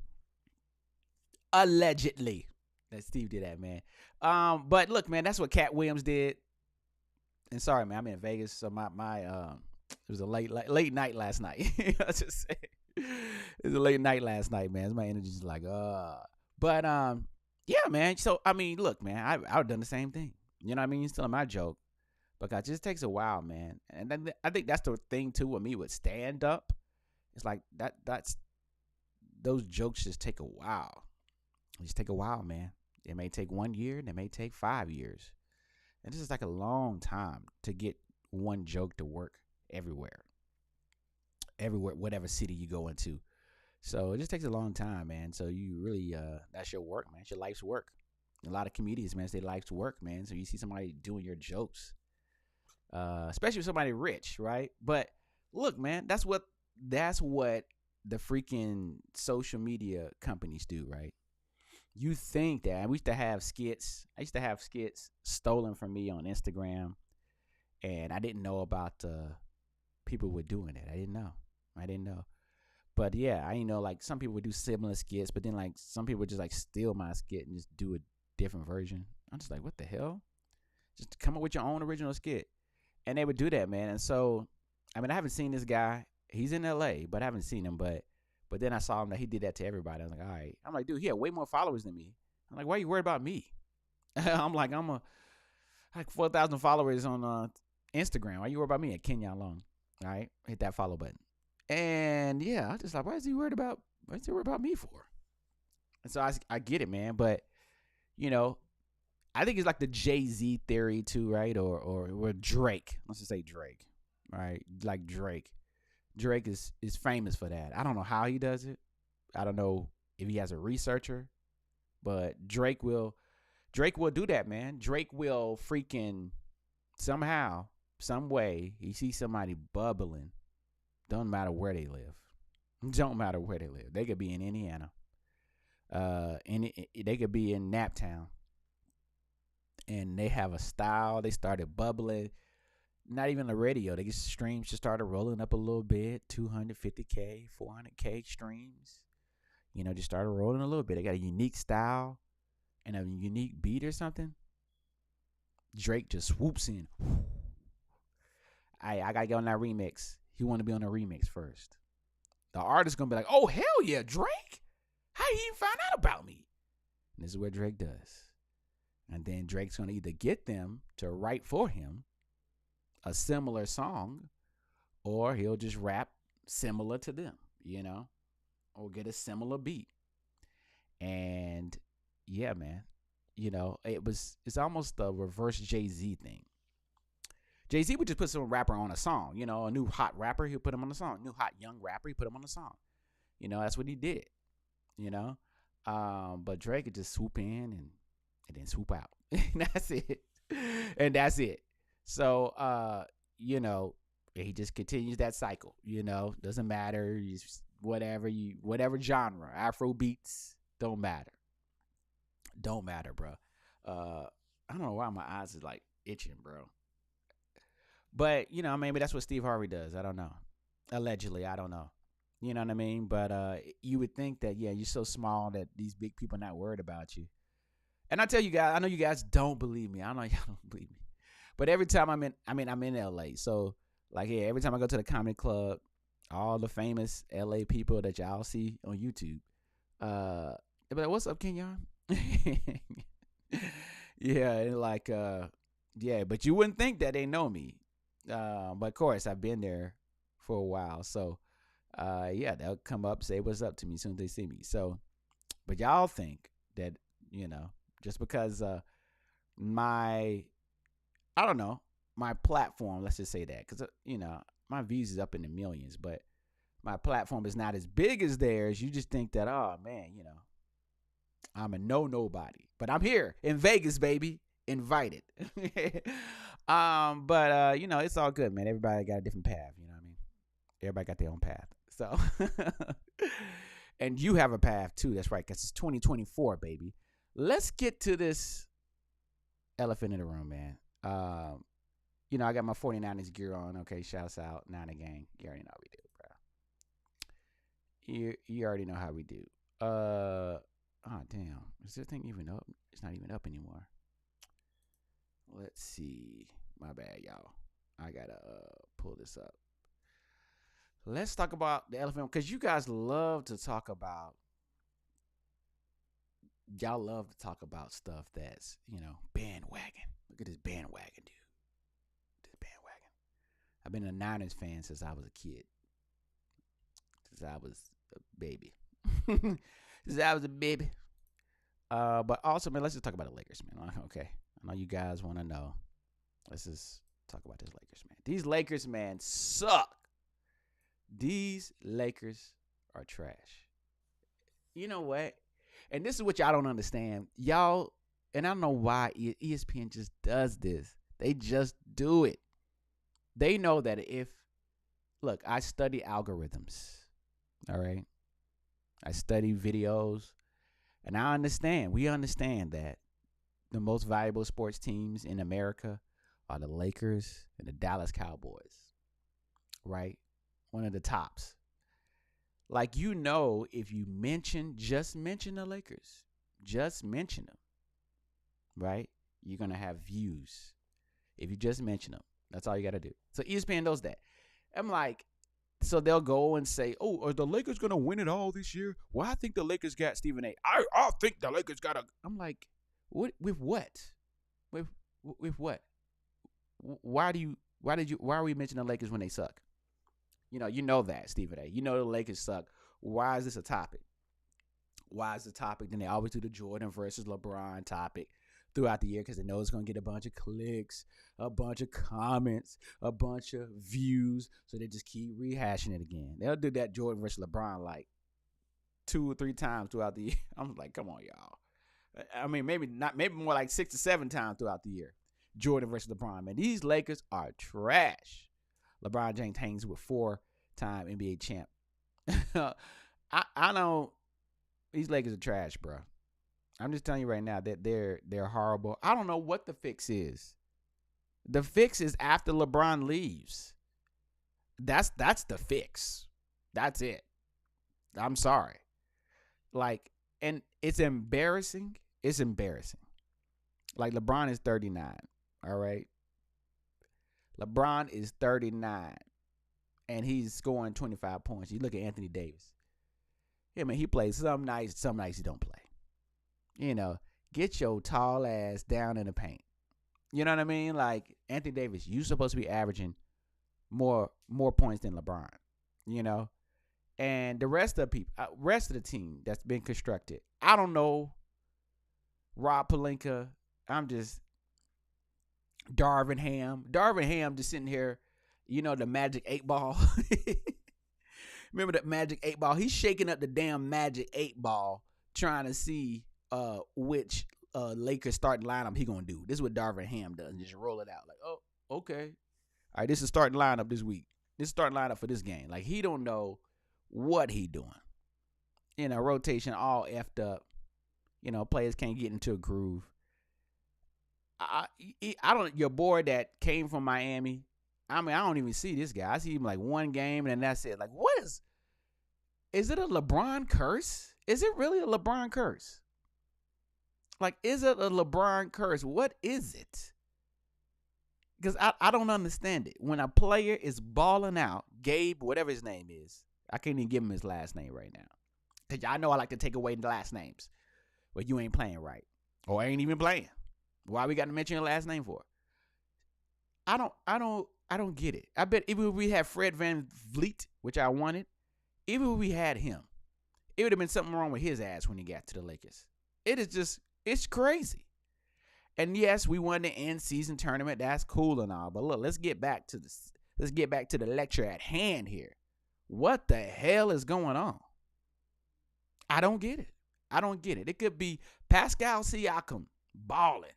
that Steve did that, man. But look, man, that's what Katt Williams did. And sorry, man, I'm in Vegas, so my it was a late night last night. I just say it was a late night last night, man. My energy's like, But yeah, man. So I mean, look, man, I would have done the same thing. You know what I mean? You're still in my joke, because it just takes a while, man. And then I think that's the thing too with me with stand up. It's like that's those jokes just take a while. They just take a while, man. It may take 1 year, and it may take 5 years. And this is like a long time to get one joke to work everywhere, whatever city you go into. So it just takes a long time, man. So you really, that's your work, man. It's your life's work. A lot of comedians, man, it's their life's work, man. So you see somebody doing your jokes, especially with somebody rich, right? But look, man, that's what the freaking social media companies do, right? You think that we used to have skits. I used to have skits stolen from me on Instagram, and I didn't know about people were doing it. I didn't know. But yeah, I know like some people would do similar skits, but then like some people would just like steal my skit and just do a different version. I'm just like, what the hell? Just come up with your own original skit. And they would do that, man. And so, I mean, I haven't seen this guy. He's in LA, but I haven't seen him. But then I saw him that he did that to everybody. I was like, all right. I'm like, dude, he had way more followers than me. I'm like, why are you worried about me? I'm like 4,000 followers on Instagram. Why are you worried about me at Kenya Long? All right, hit that follow button. And yeah, I was just like, why is he worried about me for? And so I get it, man. But you know, I think it's like the Jay-Z theory too, right? Or Drake. Let's just say Drake, right? Like Drake. Drake is famous for that. I don't know how he does it. I don't know if he has a researcher, but Drake will do that, man. Drake will freaking somehow, some way, he sees somebody bubbling. Don't matter where they live. They could be in Indiana. They could be in Naptown. And they have a style. They started bubbling. Not even the radio. They get streams just started rolling up a little bit. 250K, 400K streams. You know, just started rolling a little bit. They got a unique style and a unique beat or something. Drake just swoops in. I gotta get on that remix. He want to be on the remix first. The artist gonna be like, oh hell yeah, Drake? How did he find out about me? And this is what Drake does. And then Drake's gonna either get them to write for him a similar song, or he'll just rap similar to them, you know, or get a similar beat. And yeah, man, you know, it's almost a reverse Jay-Z thing. Jay-Z would just put some rapper on a song, you know, a new hot rapper, he'll put him on the song. New hot young rapper, he put him on the song. You know, that's what he did, you know. But Drake could just swoop in and then swoop out. And that's it. And that's it. So, you know, he just continues that cycle, you know, doesn't matter. Whatever genre, Afro beats, don't matter. Don't matter, bro. I don't know why my eyes is like itching, bro. But, you know, maybe that's what Steve Harvey does. I don't know. Allegedly, I don't know. You know what I mean? But you would think that, yeah, you're so small that these big people are not worried about you. And I tell you guys, I know you guys don't believe me. I know y'all don't believe me. But every time I'm in LA. So, like, yeah, every time I go to the comedy club, all the famous LA people that y'all see on YouTube, they'll be like, "What's up, Kenyon?" Yeah, and like, yeah, but you wouldn't think that they know me. But of course, I've been there for a while. So, yeah, they'll come up, say what's up to me as soon as they see me. So, but y'all think that, you know, just because my platform, let's just say that, because, you know, my views is up in the millions, but my platform is not as big as theirs. You just think that, oh, man, you know, I'm a nobody. But I'm here in Vegas, baby. Invited. But you know, it's all good, man. Everybody got a different path, you know what I mean? Everybody got their own path. So, and you have a path too. That's right, because it's 2024, baby. Let's get to this elephant in the room, man. You know, I got my 49ers gear on. Okay, shouts out, Niner gang. You already know how we do, bro. You already know how we do. Oh, damn. Is this thing even up? It's not even up anymore. Let's see. My bad, y'all. I gotta pull this up. Let's talk about the elephant, because you guys love to talk about. Y'all love to talk about stuff that's, you know, bandwagon. Look at this bandwagon, dude. This bandwagon. I've been a Niners fan since I was a kid. Since I was a baby. Since I was a baby. But also, man, let's just talk about the Lakers, man. Okay. I know you guys want to know. Let's just talk about this Lakers, man. These Lakers, man, suck. These Lakers are trash. You know what? And this is what y'all don't understand. Y'all, and I don't know why ESPN just does this. They just do it. They know that look, I study algorithms. All right? I study videos. And we understand that the most valuable sports teams in America are the Lakers and the Dallas Cowboys, right? One of the tops. Like, you know, if you just mention the Lakers, just mention them, right? You're going to have views. If you just mention them, that's all you got to do. So ESPN knows that. I'm like, so they'll go and say, "Oh, are the Lakers going to win it all this year?" Well, I think the Lakers got Stephen A. I think the Lakers got a. I'm like, what? With what? With what? Why are we mentioning the Lakers when they suck? You know that, Stephen A. You know the Lakers suck. Why is this a topic? Why is the topic? Then they always do the Jordan versus LeBron topic throughout the year because they know it's going to get a bunch of clicks, a bunch of comments, a bunch of views. So they just keep rehashing it again. They'll do that Jordan versus LeBron like 2 or 3 times throughout the year. I'm like, come on, y'all. I mean, maybe more like 6 to 7 times throughout the year. Jordan versus LeBron, man. These Lakers are trash. LeBron James hangs with 4-time NBA champ. I know these Lakers are trash, bro. I'm just telling you right now that they're horrible. I don't know what the fix is. The fix is after LeBron leaves. That's the fix. That's it. I'm sorry. Like, and it's embarrassing. It's embarrassing. Like, LeBron is 39. All right. LeBron is 39. And he's scoring 25 points. You look at Anthony Davis. Yeah, man, he plays some nights he don't play. You know, get your tall ass down in the paint. You know what I mean? Like, Anthony Davis, you supposed to be averaging more points than LeBron. You know? And the rest of the team that's been constructed, I don't know. Rob Pelinka, I'm just Darvin Ham just sitting here, you know, the Magic 8 ball. Remember that Magic 8 ball? He's shaking up the damn Magic 8 ball trying to see which Lakers starting lineup he gonna do. This is what Darvin Ham does. Just roll it out like, oh, okay. All right, this is starting lineup this week. This is starting lineup for this game. Like, he don't know what he doing. Rotation all effed up. Players can't get into a groove. I don't. Your boy that came from Miami. I don't even see this guy. I see him like one game and then that's it. Like, what is it a LeBron curse? Is it really a LeBron curse? Like, is it a LeBron curse? What is it? Because I don't understand it. When a player is balling out, Gabe, whatever his name is, I can't even give him his last name right now. Because I know I like to take away the last names. But you ain't playing right. Or ain't even playing. Why we got to mention your last name for? I don't get it. I bet even if we had Fred VanVleet, which I wanted, even if we had him, it would have been something wrong with his ass when he got to the Lakers. It's crazy. And yes, we won the in-season tournament. That's cool and all. But look, let's get back to the lecture at hand here. What the hell is going on? I don't get it. It could be Pascal Siakam balling.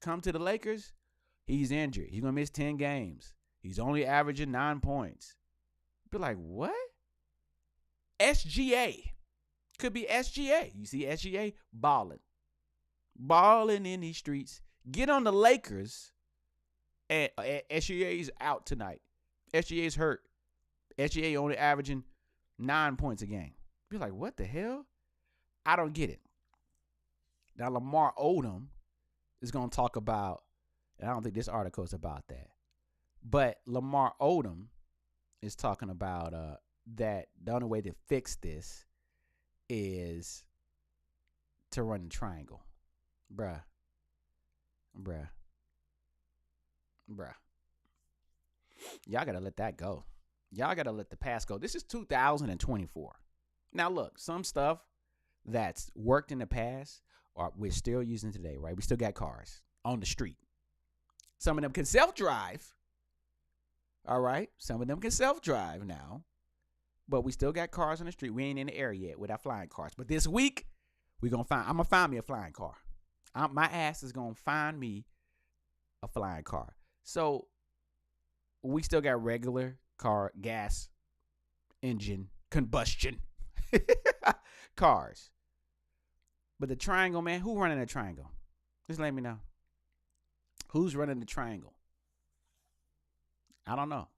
Come to the Lakers, he's injured. He's going to miss 10 games. He's only averaging 9 points. Be like, what? SGA. Could be SGA. You see SGA balling. Balling in these streets. Get on the Lakers. And SGA's out tonight. SGA's hurt. SGA only averaging 9 points a game. Be like, what the hell? I don't get it. Now, Lamar Odom is going to talk about, and I don't think this article is about that, but Lamar Odom is talking about that the only way to fix this is to run the triangle. Bruh. Y'all got to let that go. Y'all got to let the past go. This is 2024. Now, look, some stuff that's worked in the past we're still using today, right? We still got cars on the street. Some of them can self-drive. All right? Some of them can self-drive now. But we still got cars on the street. We ain't in the air yet with our flying cars. But this week, I'm going to find me a flying car. My ass is going to find me a flying car. So we still got regular car, gas, engine, combustion cars. But the triangle, man, who running the triangle? Just let me know. Who's running the triangle? I don't know.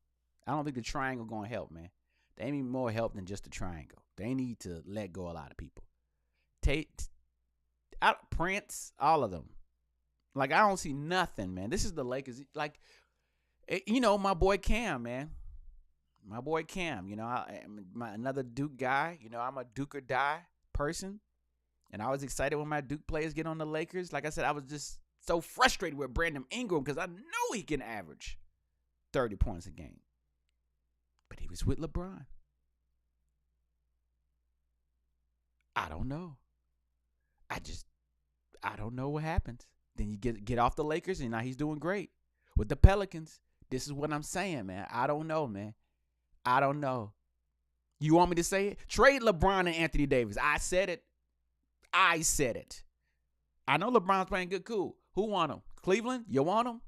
I don't think the triangle going to help, man. They need more help than just the triangle. They need to let go a lot of people. Prince, all of them. Like, I don't see nothing, man. This is the Lakers. Like, my boy Cam, man. My boy Cam, another Duke guy. I'm a Duke or die person. And I was excited when my Duke players get on the Lakers. Like I said, I was just so frustrated with Brandon Ingram because I know he can average 30 points a game. But he was with LeBron. I don't know. I don't know what happens. Then you get off the Lakers and now he's doing great. With the Pelicans, this is what I'm saying, man. I don't know, man. I don't know. You want me to say it? Trade LeBron and Anthony Davis. I said it. I know LeBron's playing good, cool. Who want him? Cleveland? You want him?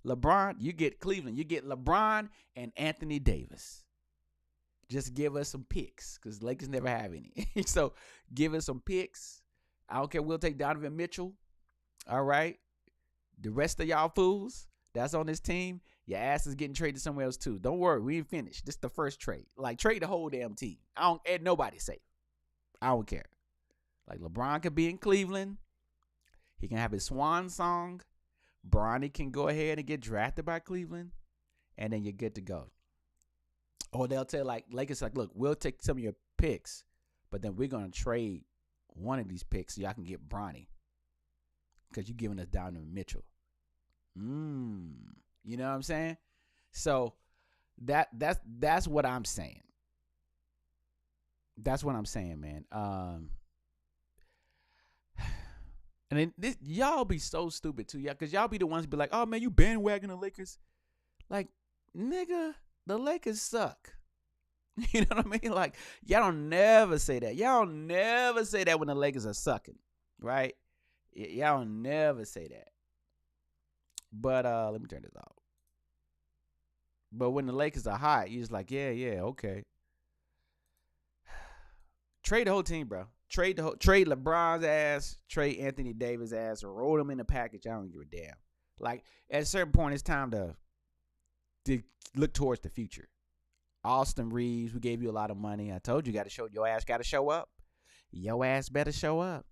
LeBron? You get Cleveland. You get LeBron and Anthony Davis. Just give us some picks because Lakers never have any. So give us some picks. I don't care. We'll take Donovan Mitchell. All right. The rest of y'all fools that's on this team, your ass is getting traded somewhere else too. Don't worry. We ain't finished. This is the first trade. Like, trade the whole damn team. And nobody's safe. I don't care. Like, LeBron could be in Cleveland. He can have his swan song. Bronny can go ahead and get drafted by Cleveland. And then you're good to go. Or they'll tell, like, Lakers, like, look, we'll take some of your picks, but then we're going to trade one of these picks so y'all can get Bronny. Because you're giving us Donovan Mitchell. You know what I'm saying? So that's what I'm saying. That's what I'm saying, man. And then y'all be so stupid too, yeah, because y'all be the ones be like, oh man, you bandwagon the Lakers. Like, nigga, the Lakers suck. You know what I mean? Like, y'all don't never say that. Y'all don't never say that when the Lakers are sucking, right? Y'all don't never say that. But let me turn this off. But when the Lakers are hot, you're just like, yeah, okay. Trade the whole team, bro. Trade LeBron's ass, trade Anthony Davis' ass, or roll them in the package. I don't give a damn. Like, at a certain point, it's time to look towards the future. Austin Reeves, we gave you a lot of money. I told you, your ass got to show up. Your ass better show up.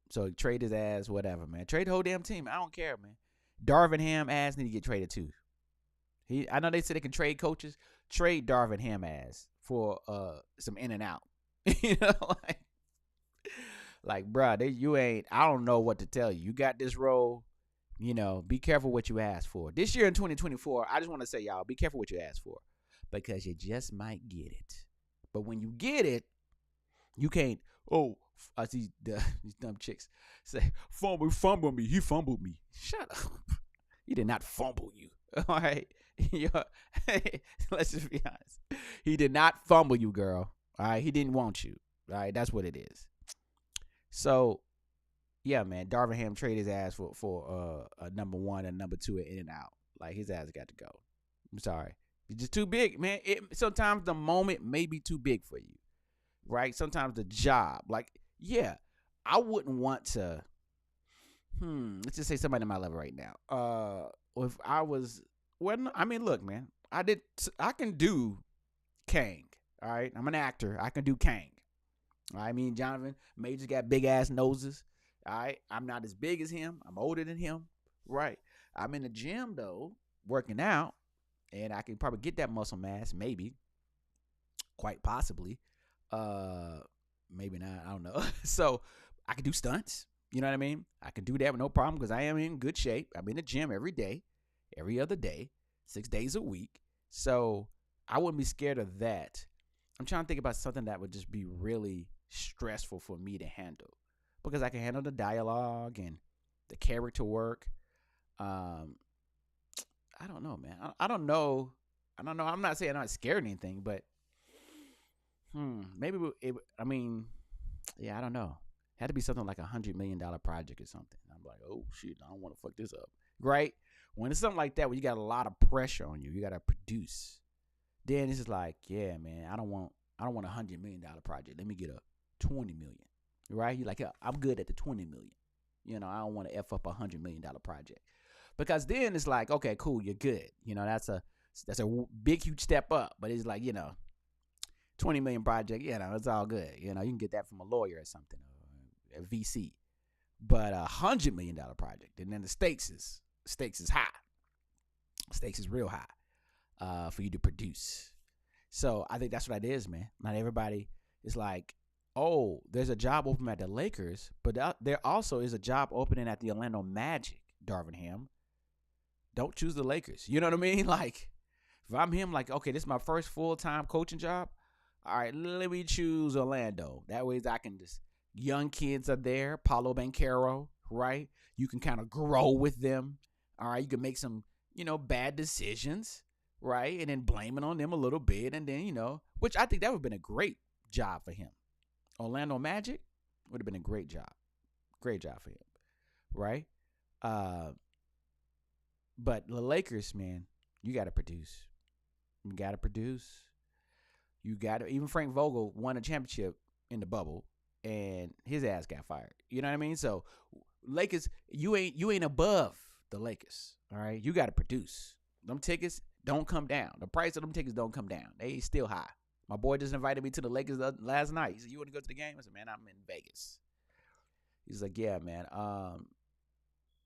So trade his ass, whatever, man. Trade the whole damn team. I don't care, man. Darvin Ham ass need to get traded too. I know they said they can trade coaches. Trade Darvin Ham ass for some in and out. You know, like bruh, I don't know what to tell you. You got this role. You know, be careful what you ask for. This year in 2024, I just want to say, y'all, be careful what you ask for, because you just might get it. But when you get it, you can't. Oh, I see these dumb chicks say, fumble me. He fumbled me. Shut up. He did not fumble you. All right. Let's just be honest. He did not fumble you, girl. All right. He didn't want you. All right. That's what it is. So, yeah, man. Darvin Ham trade his ass for a number one and number two in and out. Like, his ass got to go. I'm sorry. It's just too big, man. Sometimes the moment may be too big for you. Right? Sometimes the job. Like, yeah, I wouldn't want to. Let's just say somebody in my level right now. If I was, well, I mean, look, man, I can do Kang. All right, I'm an actor. I can do Kang. All right, me and Jonathan Majors got big ass noses. All right, I'm not as big as him. I'm older than him. Right. I'm in the gym though, working out, and I can probably get that muscle mass, maybe, quite possibly. Maybe not. I don't know. So I can do stunts. You know what I mean? I can do that with no problem because I am in good shape. I'm in the gym every day, every other day, 6 days a week. So I wouldn't be scared of that. I'm trying to think about something that would just be really stressful for me to handle, because I can handle the dialogue and the character work. I don't know, man. I don't know. I'm not saying I'm not scared of anything, but maybe I don't know. It had to be something like $100 million project or something. I'm like, oh shit, I don't want to fuck this up, right? When it's something like that, where you got a lot of pressure on you, you got to produce. Then it's just like, yeah, man, I don't want $100 million project. Let me get a 20 million, right? You're like, yeah, I'm good at the 20 million. You know, I don't want to f up $100 million project, because then it's like, okay, cool, you're good. You know, that's a big huge step up. But it's like, you know, 20 million project, you know, it's all good. You know, you can get that from a lawyer or something, or a VC. But $100 million project, and then the stakes is high. Stakes is real high for you to produce. So I think that's what it is, man. Not everybody is like, oh, there's a job open at the Lakers, but there also is a job opening at the Orlando Magic, Darvin Ham. Don't choose the Lakers. You know what I mean? Like, if I'm him, like, okay, this is my first full-time coaching job. All right, let me choose Orlando. That way I can just, young kids are there, Paulo Banchero, right? You can kind of grow with them. All right, you can make some, you know, bad decisions, right? And then blame it on them a little bit. And then, you know, which I think that would have been a great job for him. Orlando Magic would have been a great job. Great job for him, right? But the Lakers, man, you got to produce. You got to produce. You got to, even Frank Vogel won a championship in the bubble, and his ass got fired. You know what I mean? So Lakers, you ain't above the Lakers. All right, you got to produce. Them tickets don't come down. The price of them tickets don't come down. They still high. My boy just invited me to the Lakers last night. He said, "You want to go to the game?" I said, "Man, I'm in Vegas." He's like, "Yeah, man."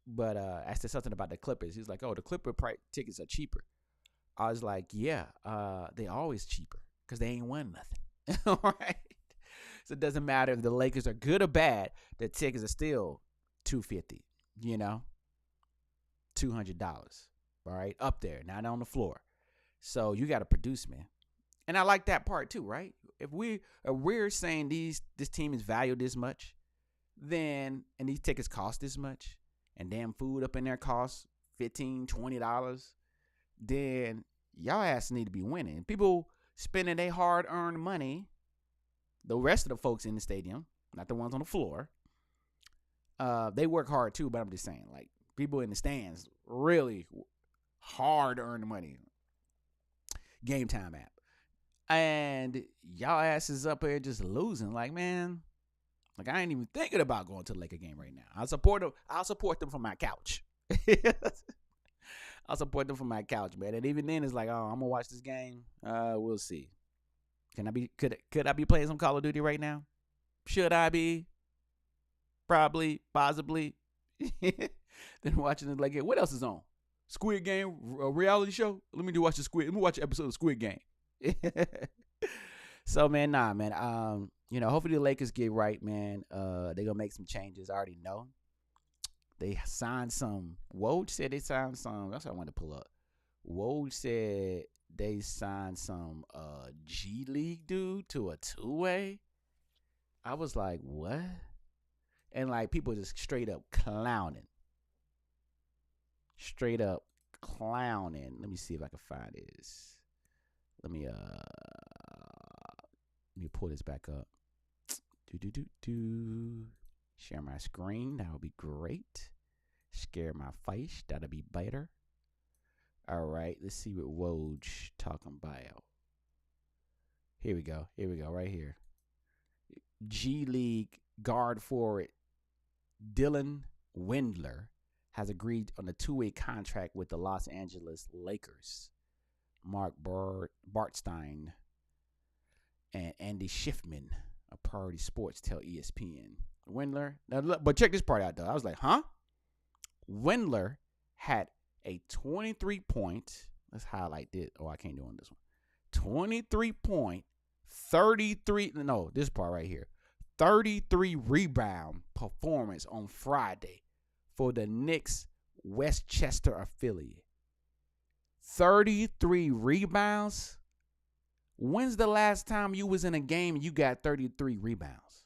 But I said something about the Clippers. He's like, "Oh, the Clipper tickets are cheaper." I was like, "Yeah, they always cheaper because they ain't won nothing." All right. So it doesn't matter if the Lakers are good or bad. The tickets are still $250. You know, $200. All right, up there, not on the floor. So you got to produce, man. And I like that part too, right? If we're saying this team is valued this much, then, and these tickets cost this much, and damn food up in there costs $15, $20, then y'all ass need to be winning. People spending their hard-earned money, the rest of the folks in the stadium, not the ones on the floor, they work hard too, but I'm just saying, like, people in the stands really hard-earned money. Game Time app. And y'all asses up here just losing. Like, man, like, I ain't even thinking about going to the Laker game right now. I'll support them from my couch. I'll support them from my couch, man. And even then, it's like, oh, I'm gonna watch this game. We'll see. Could I be playing some Call of Duty right now? Should I be? Probably, possibly. Then watching it like, what else is on? Squid Game, a reality show. Let me watch an episode of Squid Game. So, man, hopefully the Lakers get right, man. They gonna make some changes. I already know. They signed some. Woj said they signed some. That's what I wanted to pull up. Woj said they signed some G League dude to a 2-way. I was like, what? And like people just straight up clowning. Straight up clowning. Let me see if I can find this. Let me pull this back up. Share my screen. That would be great. Scare my face. That'll be better. All right. Let's see what Woj talking about. Here we go. Right here. G League guard forward Dylan Windler has agreed on a 2-way contract with the Los Angeles Lakers. Mark Bartstein and Andy Schiffman of Priority Sports tell ESPN. Windler, but check this part out, though. I was like, huh? Windler had a 23-point, let's highlight this. Oh, I can't do on this one. 23-point, 33, no, this part right here. 33 rebound performance on Friday for the Knicks Westchester affiliate. 33 rebounds? When's the last time you was in a game and you got 33 rebounds?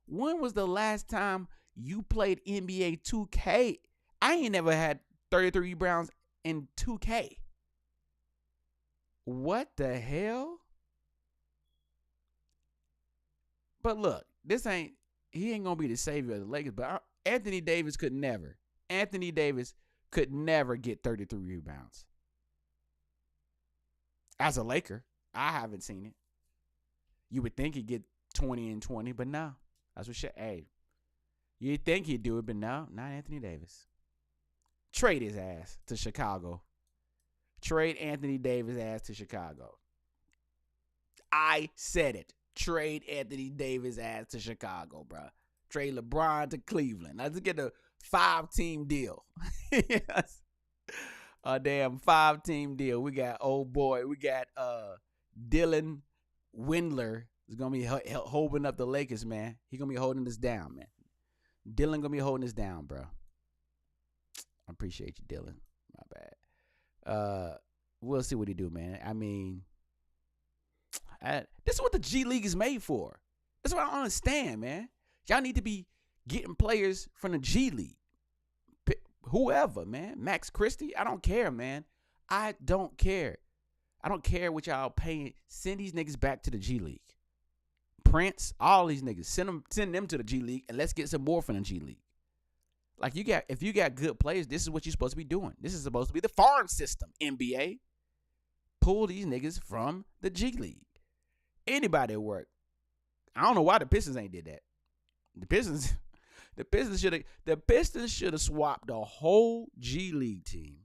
When was the last time you played NBA 2K? I ain't never had 33 rebounds in 2K. What the hell? But look, he ain't going to be the savior of the Lakers, but Anthony Davis could never get 33 rebounds. As a Laker, I haven't seen it. You would think he'd get 20 and 20, but no. That's what you'd think he'd do it, but no, not Anthony Davis. Trade his ass to Chicago. Trade Anthony Davis' ass to Chicago. I said it. Trade Anthony Davis' ass to Chicago, bro. Trade LeBron to Cleveland. Let's get a 5-team deal. Yes. A damn 5-team deal. We got Dylan Windler is going to be holding up the Lakers, man. He going to be holding this down, man. Dylan going to be holding this down, bro. I appreciate you, Dylan. My bad. We'll see what he do, man. I mean, this is what the G League is made for. That's what I don't understand, man. Y'all need to be getting players from the G League. Whoever, man. Max Christie, I don't care, man. I don't care. I don't care what y'all paying. Send these niggas back to the G League. Prince, all these niggas, send them to the G League, and let's get some more from the G League. Like, if you got good players, this is what you're supposed to be doing. This is supposed to be the farm system, NBA. Pull these niggas from the G League. Anybody at work. I don't know why the Pistons ain't did that. The Pistons should have swapped the whole G League team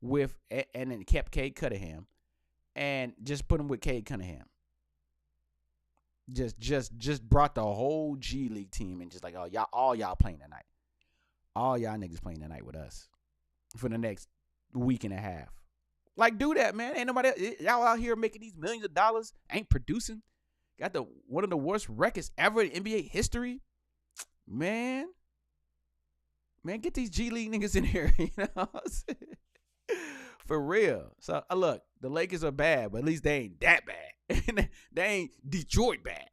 with, and then kept Cade Cunningham and just put him with Cade Cunningham. Just brought the whole G League team and just like, oh, y'all playing tonight. All y'all niggas playing tonight with us for the next week and a half. Like, do that, man. Ain't nobody, y'all out here making these millions of dollars, ain't producing. Got one of the worst records ever in NBA history. Man, get these G League niggas in here, you know what I'm saying? For real. So, look, the Lakers are bad, but at least they ain't that bad. They ain't Detroit bad.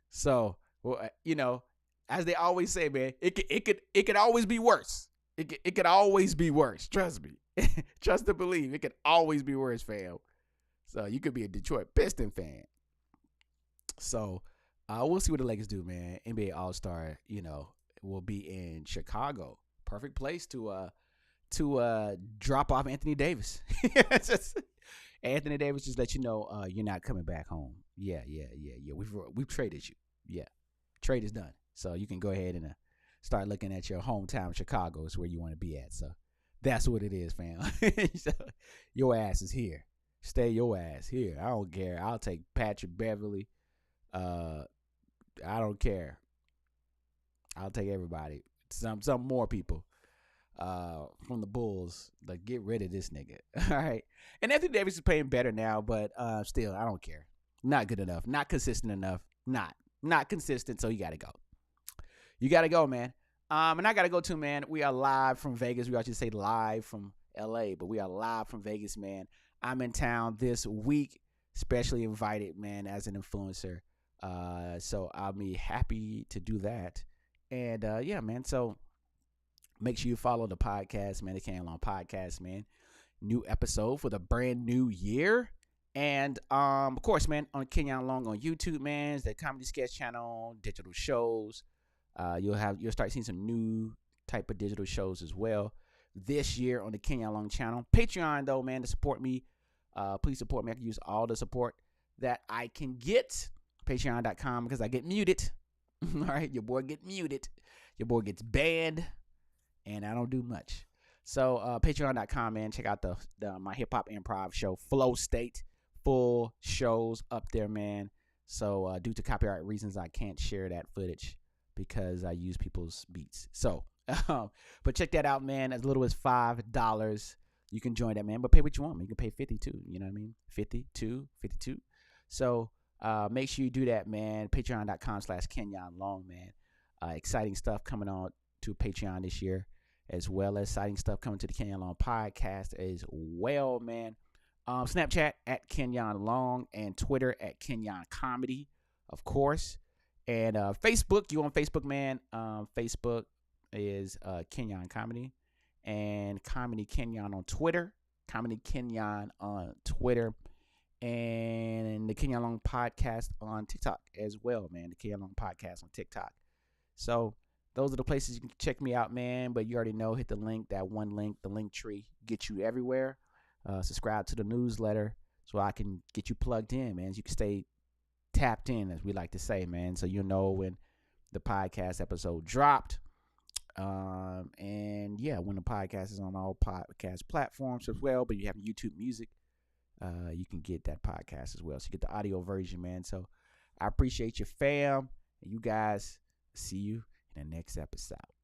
So, well, you know, as they always say, man, it could always be worse. It could always be worse. Trust me. Trust and believe. It could always be worse, fam. So you could be a Detroit Piston fan. So we'll see what the Lakers do, man. NBA All-Star, will be in Chicago. Perfect place to drop off Anthony Davis. Anthony Davis just let you know you're not coming back home. Yeah. We've traded you. Yeah, trade is done. So you can go ahead and start looking at your hometown. Chicago is where you want to be at. So that's what it is, fam. So, your ass is here. Stay your ass here. I don't care. I'll take Patrick Beverly. I don't care. I'll take everybody. Some more people from the Bulls. Like, get rid of this nigga. All right. And Anthony Davis is playing better now, but still, I don't care. Not good enough. Not consistent enough. Not consistent. So you got to go. You got to go, man. And I got to go too, man. We are live from Vegas. We actually say live from LA, but we are live from Vegas, man. I'm in town this week, especially invited, man, as an influencer. So I'll be happy to do that. And yeah, man. So make sure you follow the podcast, man. The Kenyon Long Podcast, man. New episode for the brand new year. And of course, man, on Kenyon Long on YouTube, man, it's the comedy sketch channel, digital shows. You'll start seeing some new type of digital shows as well this year on the Kenyon Long channel. Patreon, though, man, to support me. Please support me. I can use all the support that I can get. Patreon.com, because I get muted. All right, your boy get muted. Your boy gets banned, and I don't do much. So Patreon.com, man. Check out my hip hop improv show, Flow State. Full shows up there, man. So due to copyright reasons, I can't share that footage because I use people's beats. So, but check that out, man. As little as $5, you can join that, man. But pay what you want, man. You can pay 52. You know what I mean? 52. So make sure you do that, man. Patreon.com/Kenyon Long, man. Exciting stuff coming on to Patreon this year, as well as exciting stuff coming to the Kenyon Long Podcast as well, man. Snapchat at Kenyon Long and Twitter at Kenyon Comedy, of course. And Facebook, you on Facebook, man. Facebook is Kenyon Comedy. And Comedy Kenyon on Twitter. Comedy Kenyon on Twitter. And the Kenyon Long Podcast on TikTok as well, man. The Kenyon Long Podcast on TikTok. So those are the places you can check me out, man. But you already know, hit the link, that one link, the link tree, get you everywhere. Subscribe to the newsletter so I can get you plugged in, man. So you can stay tapped in, as we like to say, man. So you know when the podcast episode dropped. And yeah, when the podcast is on all podcast platforms as well, but you have YouTube Music, you can get that podcast as well. So you get the audio version, man. So I appreciate your fam. And you guys, see you in the next episode.